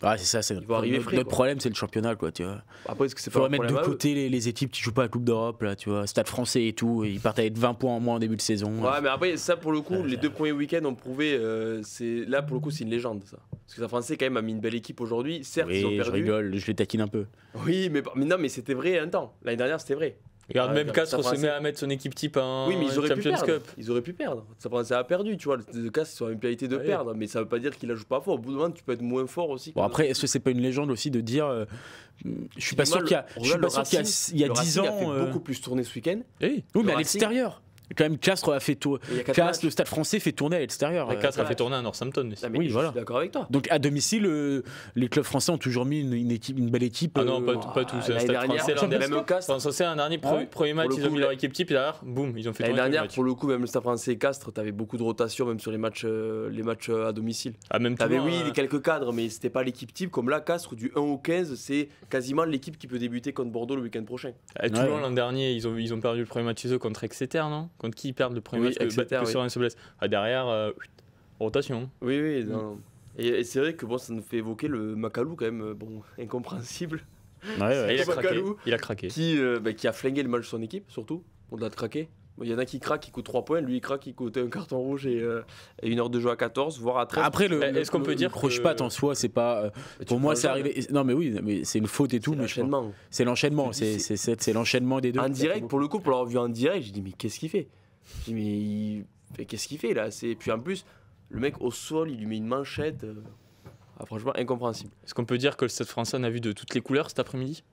Ah, c'est ça, c'est Ils vont arriver frais, notre quoi. problème, c'est le championnat, quoi, tu vois. après, est-ce que c'est Il pas faudrait un mettre de problème à eux côté les équipes qui jouent pas à la Coupe d'Europe, là, tu vois, Stade français et tout, et ils partent avec 20 points en moins en début de saison. Ouais, mais après, ça, pour le coup, les deux premiers week-ends ont prouvé. Là, pour le coup, c'est une légende, ça. Parce que la Français, quand même, a mis une belle équipe aujourd'hui. Certes, ils ont Oui, je perdu. rigole, je les taquine un peu. Oui, mais non, mais c'était vrai un temps. L'année dernière, c'était vrai. regarde, même ça Castres se français. met à mettre son équipe type en Oui, mais ils auraient pu Champions perdre. Cup. Ils auraient pu perdre. Ça a perdu, tu vois. Le cas, c'est sur une pénalité de Ouais. perdre, mais ça veut pas dire qu'il la joue pas fort. Au bout d'un moment, tu peux être moins fort aussi. Bon, après, est-ce que c'est pas une légende aussi de dire. Je suis pas sûr qu'il y a, je suis pas sûr qu'il y a 10 il a ans. fait beaucoup plus tourner ce week-end. Oui. Oui, mais à Racing- l'extérieur. Quand même, Castres a fait tourner. Il y a 4 Castres, le matchs. Stade français fait tourner à l'extérieur. Castres a ouais. fait tourner à Northampton aussi. Ah, mais Oui, je voilà. suis d'accord avec toi. Donc à domicile, les clubs français ont toujours mis une belle équipe. Ah non, pas tous. l'année Stade dernière, français, l'an même dernier. au Castres. Enfin, c'est un dernier Ah ouais. premier match, Pour le ils ont coup, mis leur équipe type, et derrière, boum, ils ont fait L'année tourner le dernière, match. pour le coup, même le Stade français et Castres, t'avais beaucoup de rotation, même sur les matchs à domicile. Ah, même T'avais, Toulon, oui, quelques cadres, mais c'était pas l'équipe type. Comme là, Castres, du 1 au 15, c'est quasiment l'équipe qui peut débuter contre Bordeaux le week-end prochain. Toulon Ouais. l'an dernier, ils ont perdu le premier match chez eux contre Exeter, non? Contre qui ils perdent le premier Oui, match que Exeter, oui. Sorin se blesse. Ah, derrière, rotation. Oui, oui. Non. Et c'est vrai que bon, ça nous fait évoquer le Macalou, quand même, bon, incompréhensible. Ouais. Et il a craqué. Macalou. Il a craqué. Qui a flingué le match de son équipe, surtout, au-delà de craquer. Il y en a qui craquent, qui coûtent 3 points. Lui, il craque, il coûte un carton rouge et 1 heure de jeu à 14, voire à 13. Après, Est-ce qu'on peut dire croche-patte que- en soi, c'est pas. Mais tu Pour moi, prends c'est le arrivé. Non, mais oui, mais c'est une faute et tout. C'est Mais je pense- l'enchaînement. c'est l'enchaînement. Je te dis, C'est l'enchaînement des deux. En direct, pour le coup, pour l'avoir vu en direct, j'ai dit, mais qu'est-ce qu'il fait? J'ai dit, mais qu'est-ce qu'il fait là? Puis en plus, le mec au sol, il lui met une manchette. Franchement, incompréhensible. Est-ce qu'on peut dire que le Stade français en a vu de toutes les couleurs cet après-midi?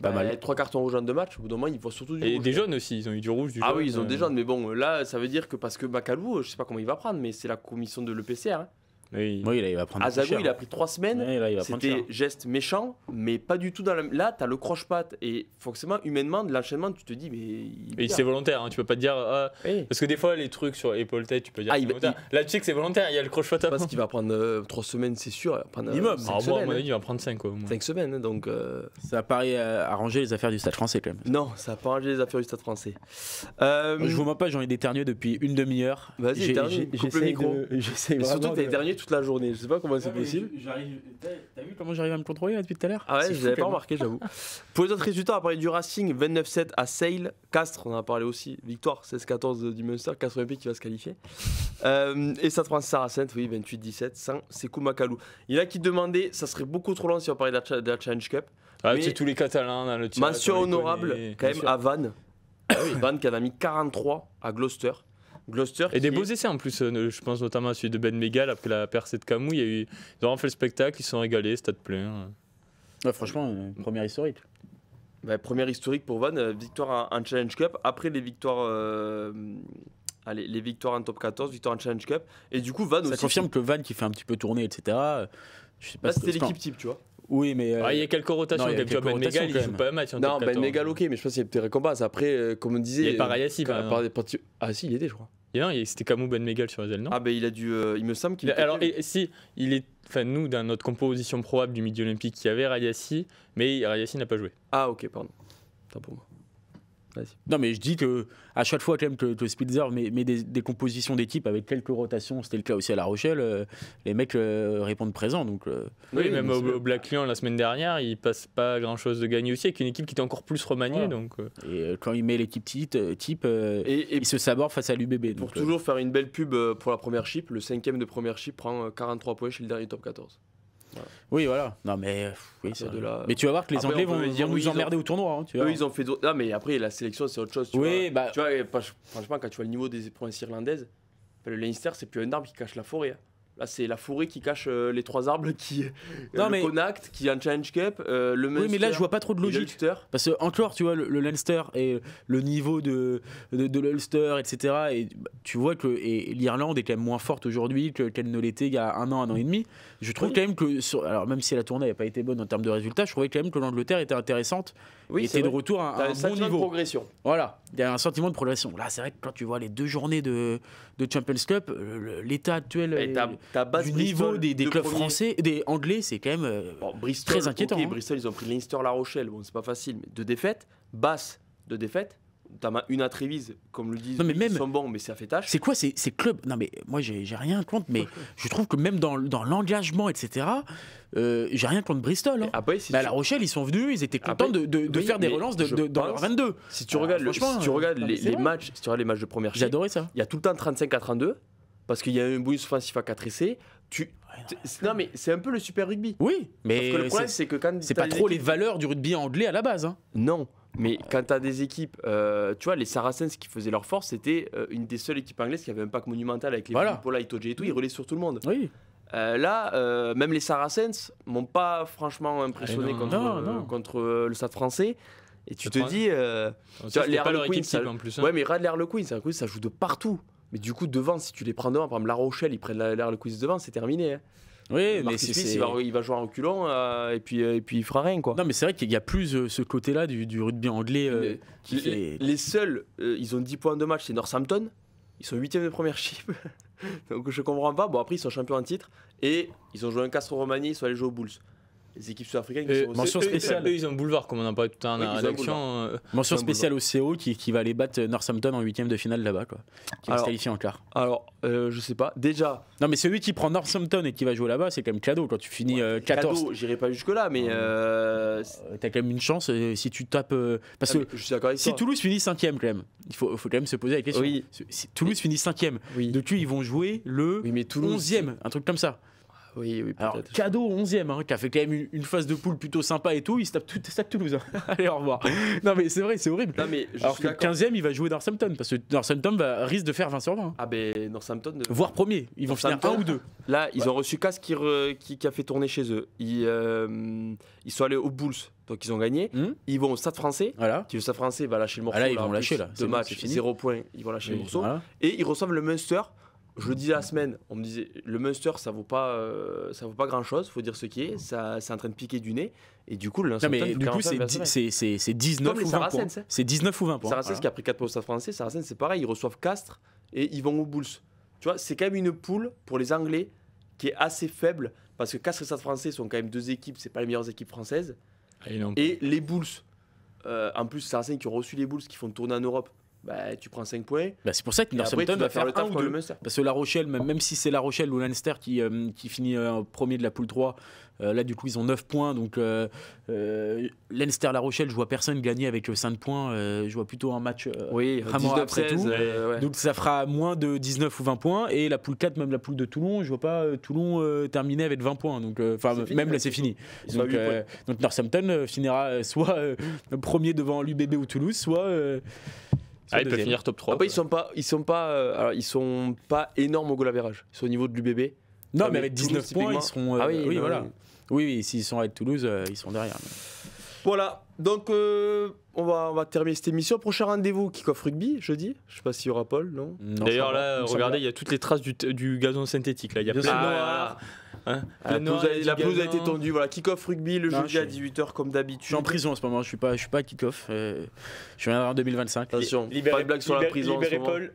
Pas mal. 3 cartons rouges en 2 matchs, au bout d'un moment, il voit surtout du Et rouge. des jaunes aussi, ils ont eu du rouge, du Ah jaune. oui, ils ont des jaunes, mais bon, là, ça veut dire que parce que Macalou, je sais pas comment il va prendre, mais c'est la commission de l'EPCR. Hein. Oui. Oui, là, il va prendre un peu Azago, cher. il a pris 3 semaines. Ouais, là, il va prendre cher. C'était geste méchant, mais pas du tout dans la. Là, t'as le croche-patte. Et forcément, humainement, de l'enchaînement, tu te dis, mais. Et c'est volontaire, hein, tu peux pas te dire. Oui. Parce que des fois, les trucs sur épaule-tête, tu peux dire. Ah, c'est il va- volontaire. Là, tu sais que c'est volontaire, il y a le croche-patte à Parce qu'il va prendre 3 semaines, c'est sûr. Il va prendre Minimum. 5 Ah, bon, à semaines. mon avis, il va prendre 5 quoi. Au moins. 5 semaines, hein, donc. Ça paraît arranger les affaires du Stade français quand même. Non, ça n'a pas arrangé les affaires du Stade français. Je vous mens pas, j'en ai d'éternuer depuis une demi-heure. Vas-y, éternue, coupe le micro. J'essaie Mais surtout, vraiment t'as de- éternué toute la journée. Je sais pas comment c'est possible. T'as vu comment j'arrive à me contrôler là, depuis tout à l'heure? Ah ouais, C'est je fou, l'avais quand pas même. remarqué, j'avoue. Pour les autres résultats, on va parler du Racing 29-7 à Sale. Castres, on en a parlé aussi. Victoire 16-14 du Munster. Castres Olympique qui va se qualifier. Et Stade France Saracens, oui, 28-17 sans Sekou Macalou. Il y en a qui demandaient, ça serait beaucoup trop long si on parlait de la Challenge Cup. Ah, Mais- tu sais, tous les Catalans dans le chat. Mention on les honorable connaît. quand Bien même sûr. à Vannes. Vannes qui en a mis 43 à Gloucester. Gloucester Et des beaux essais en plus, je pense notamment à celui de Ben Megal après la percée de Camus. Ils ont vraiment fait le spectacle, ils se sont régalés, stade plein. Ouais, franchement, première historique. Première historique pour Vannes, victoire en Challenge Cup. Après les victoires, les victoires en top 14, victoire en Challenge Cup. Et du coup, Vannes Ça aussi. confirme que Vannes qui fait un petit peu tourner, etc. Je sais pas Là, si c'était l'équipe type, tu vois. Oui, mais. Il y a quelques rotations, non, il y a comme tu vois, quelques Ben Megal, rotations, il joue quand pas un match en Non, top Ben 14. Megal, ok, mais je pense qu'il y a des récompenses. Après, comme on disait. Il y avait Parayassi, Ah, si, il y était, je crois. Non, c'était Camus Ben Megal sur les ailes, non? Ah, ben il a dû. Il me semble qu'il. Alors, si, il est. Enfin, nous, dans notre composition probable du Midi Olympique, il y avait Rayassi, mais Rayassi n'a pas joué. Ah, ok, pardon. Tant pour moi. Vas-y. Non, mais je dis que à chaque fois quand même que Spitzer met des compositions d'équipe avec quelques rotations, c'était le cas aussi à La Rochelle, les mecs répondent présent. Donc, Oui, même au Black Lion la semaine dernière, il passe pas grand chose de gagner aussi avec une équipe qui était encore plus remaniée. Voilà. Donc, Et quand il met l'équipe type il se saborde face à l'UBB. Pour donc, toujours faire une belle pub pour la première chip, le 5e de première chip prend 43 points chez le dernier top 14. Oui, voilà. Non, mais oui, Après, de là- mais tu vas voir que les Après, Anglais on peut vont dire, nous oui, ils ont- emmerder au tournoi. Hein, tu vois. Eux, ils ont fait d'autres. Ah, mais après, la sélection, c'est autre chose. Tu Oui, vois. bah. Tu vois, et franchement, quand tu vois le niveau des provinces irlandaises, le Leinster, c'est plus un arbre qui cache la forêt. Hein. Là, c'est la forêt qui cache les 3 arbres qui. Non, le mais- Connacht, qui est en Challenge Cup, le Munster. Oui, mais là, je vois pas trop de et logique. l'Ulster. Parce que, encore, tu vois, le Leinster et le niveau de l'Ulster, etc. Et tu vois que l'Irlande est quand même moins forte aujourd'hui qu'elle ne l'était il y a un an et demi. Je trouve Oui. quand même que, alors même si la tournée n'a pas été bonne en termes de résultats, je trouvais quand même que l'Angleterre était intéressante Oui, et c'est était de vrai. retour à T'as un un bon sentiment de niveau. progression. Voilà, il y a un sentiment de progression. Là, c'est vrai que quand tu vois les 2 journées de Champions Cup, l'état actuel Et ta base du Bristol, niveau des deux clubs premiers. français, des Anglais, c'est quand même Bon, Bristol, très inquiétant. ok, Hein. Bristol, ils ont pris Leinster, La Rochelle. Bon, c'est pas facile, mais 2 défaites. Basse, 2 défaites. T'as une à Trévise, comme le disent, Non, mais ils même- sont bons, mais ça fait tâche. C'est quoi ces clubs? Non, mais moi, j'ai rien contre, mais je trouve que même dans l'engagement, etc., j'ai rien contre Bristol. Hein. Après, si Mais à tu- La Rochelle, ils sont venus, ils étaient contents Après, de oui, faire des mais relances je dans leur pense- 22. Si tu Alors, regardes, franchement, si tu regardes non, mais c'est les vrai. matchs, si tu regardes les matchs de première chip, J'adorais ça. il y a tout le temps 35 à 32 parce qu'il y a un bonus offensif à 4 essais. Non, mais c'est un peu le super rugby. Oui, Sauf mais que le problème, c'est que quand c'est t'as pas des trop les équipes- valeurs du rugby anglais à la base. Hein. Non, mais quand tu as des équipes, tu vois, les Saracens qui faisaient leur force, c'était une des seules équipes anglaises qui avait un pack monumental avec les Voilà. Pola, Itoje et tout, ils relaient sur tout le monde. Oui. Là, même les Saracens m'ont pas franchement impressionné non, contre, non. contre le Stade français. Et tu Le te Fran- dis, C'était les pas leur Harlequins, équipe ça- type en plus. Hein. ouais, mais Radler Harlequins, ça joue de partout. Mais du coup, devant, si tu les prends devant, par exemple, La Rochelle, ils prennent les Harlequins devant, c'est terminé. Hein. Oui, mais Marcus Smith, il va jouer en reculant et puis il fera rien, quoi. Non, mais c'est vrai qu'il y a plus ce côté-là du rugby anglais Mais qui fait. les seuls, ils ont 10 points de match, c'est Northampton. Ils sont 8e de première chip. Donc je comprends pas. Bon, après, ils sont champions en titre. Et ils ont joué un Castro Romani, ils sont allés jouer aux Bulls. Les équipes sud-africaines qui sont aussi- mention spéciale. Eux, ils ont boulevard, comme on en parlait tout à l'heure Oui, dans la ils ont rédaction. Mention un spéciale au CO qui va aller battre Northampton en 8e de finale là-bas, quoi. Qui va se Alors- qualifier en quart. Alors, je sais pas. Déjà, Non, mais celui qui prend Northampton et qui va jouer là-bas, c'est quand même cadeau. Quand tu finis 14, cadeau, j'irai pas jusque-là, mais. t'as quand même une chance si tu tapes. Parce que je suis d'accord avec si toi. Toulouse finit 5e, quand même, il faut quand même se poser la question. Oui. Si Toulouse finit 5e, Oui. depuis ils vont jouer le Oui, mais Toulouse. 11e, un truc comme ça. Oui, oui, Alors, peut-être. cadeau 11e, hein, qui a fait quand même une phase de poule plutôt sympa et tout, il se tape tout Stade Toulouse. Hein. Allez, au revoir. Non, mais c'est vrai, c'est horrible. Non, mais je Alors suis que le d'accord. 15e, il va jouer Northampton, parce que Northampton risque de faire 20 sur 20. Ah, ben, Northampton. Voire premier, ils vont finir Northampton. 1 ou 2. Là, ils ont reçu Casse qui a fait tourner chez eux. Ils sont allés aux Bulls, donc ils ont gagné. Ils vont au Stade français. Voilà. Le Stade français va lâcher le morceau. Ah là, ils vont en lâcher, plus, là. C'est Deux bon, matchs, c'est fini. 0 points, ils vont lâcher le morceau. Voilà. Et ils reçoivent le Munster. Je le disais la semaine, on me disait le Munster ça vaut pas grand chose, faut dire ce qui est, ça c'est en train de piquer du nez et du coup le Non, Northampton, mais il faut du coup, 45, c'est 19 Comme les ou 20 points. Saracens, hein. C'est 19 ou 20 points. Saracens Voilà. qui a pris 4 points au Stade français, Saracens c'est pareil, ils reçoivent Castres et ils vont aux Bulls. Tu vois, c'est quand même une poule pour les Anglais qui est assez faible parce que Castres et Stade français sont quand même 2 équipes, c'est pas les meilleures équipes françaises. Et les Bulls, en plus Saracens qui ont reçu les Bulls qui font tourner en Europe, bah, tu prends 5 points. Bah, c'est pour ça que Et après, Northampton tu va vas faire le un taf ou pour le deux. Munster. Parce que La Rochelle, même si c'est La Rochelle ou Leinster qui finit premier de la poule 3, là du coup ils ont 9 points. Donc Leinster, La Rochelle, je vois personne gagner avec 5 points. Je vois plutôt un match Oui, vraiment après 19-16, tout. ouais. Donc ça fera moins de 19 ou 20 points. Et la poule 4, même la poule de Toulon, je vois pas Toulon terminer avec 20 points. Donc, enfin, C'est fini, même là, là c'est fini. Ils sont à Donc, 8 points. donc Northampton finira soit premier devant l'UBB ou Toulouse, soit Ah, ils peuvent finir top 3. Après, ils sont pas énormes au goal average. Ils sont au niveau de l'UBB. Non, mais avec 19 points, ils seront. Ah oui, oui, non, voilà. oui. Oui, s'ils sont avec Toulouse, ils sont derrière. Voilà, donc on va terminer cette émission. Prochain rendez-vous, kick-off rugby, jeudi. Je sais pas s'il y aura Paul, non. D'ailleurs, là, regardez, il y a toutes les traces du gazon synthétique. Là. Il y a plein de noir. Hein, la pelouse a été tendue. Voilà, kick-off rugby le jeudi à 18h comme d'habitude. Je suis en prison en ce moment, je suis pas à kick-off. Je viens en 2025. Attention, pas de blague sur la prison. Libérez Paul.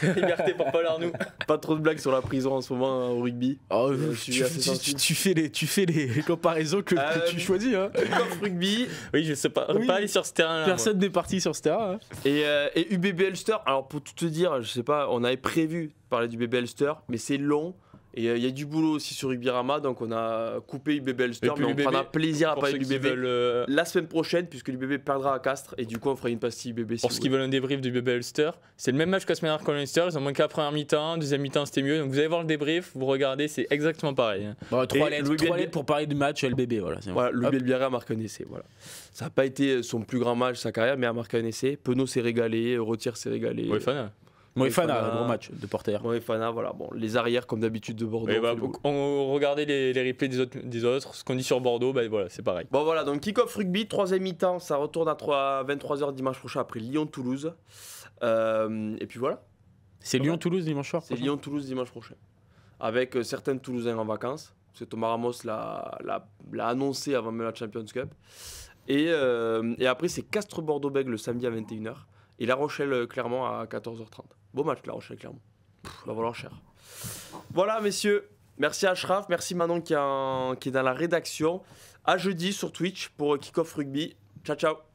Liberté pour Paul Arnoux. Pas trop de blagues sur la prison en ce moment au rugby. Oh, tu fais les comparaisons que tu choisis. Hein. Kick-off rugby. Oui, je sais pas. Oui. Pas aller sur ce terrain-là. Personne n'est parti sur ce terrain. Hein. Et UBB Ulster. Alors pour tout te dire, je sais pas, on avait prévu de parler du UBB Ulster, mais c'est long. Et il y a du boulot aussi sur Rugbyrama, donc on a coupé UBB Ulster, mais on prendra plaisir à parler du UBB la semaine prochaine, puisque l'UBB perdra à Castres, et du coup on fera une pastille UBB. Pour ceux qui veulent un débrief du UBB Ulster, c'est le même match que la semaine dernière contre Ulster, ils ont manqué la première mi-temps, deuxième mi-temps c'était mieux, donc vous allez voir le débrief, vous regardez, c'est exactement pareil. Bon, 3 lettres pour parler du match LBB, voilà. Voilà, l'UBB Biarra a marqué un essai, voilà. Ça n'a pas été son plus grand match de sa carrière, mais a marqué un essai. Penaud s'est régalé, Retière s'est régalé. Ouais, Fana. Moefana, gros match de Porter. Moefana, voilà. Bon, les arrières, comme d'habitude, de Bordeaux. On regardait les replays des autres. Ce qu'on dit sur Bordeaux, bah, voilà, c'est pareil. Bon, voilà, donc kick-off rugby, 3e mi-temps. Ça retourne à 23h dimanche prochain après Lyon-Toulouse. Et puis voilà. C'est Lyon-Toulouse dimanche soir. C'est Lyon-Toulouse dimanche prochain. Avec certains Toulousains en vacances. Parce que Thomas Ramos l'a annoncé avant même la Champions Cup. Et après, c'est Castres-Bordeaux-Bègles le samedi à 21h. Et La Rochelle-Clermont à 14h30. Beau match, La Rochelle-Clermont. Va valoir cher. Voilà, messieurs. Merci Ashraf, merci Manon qui est dans la rédaction. À jeudi sur Twitch pour Kick-Off Rugby. Ciao, ciao.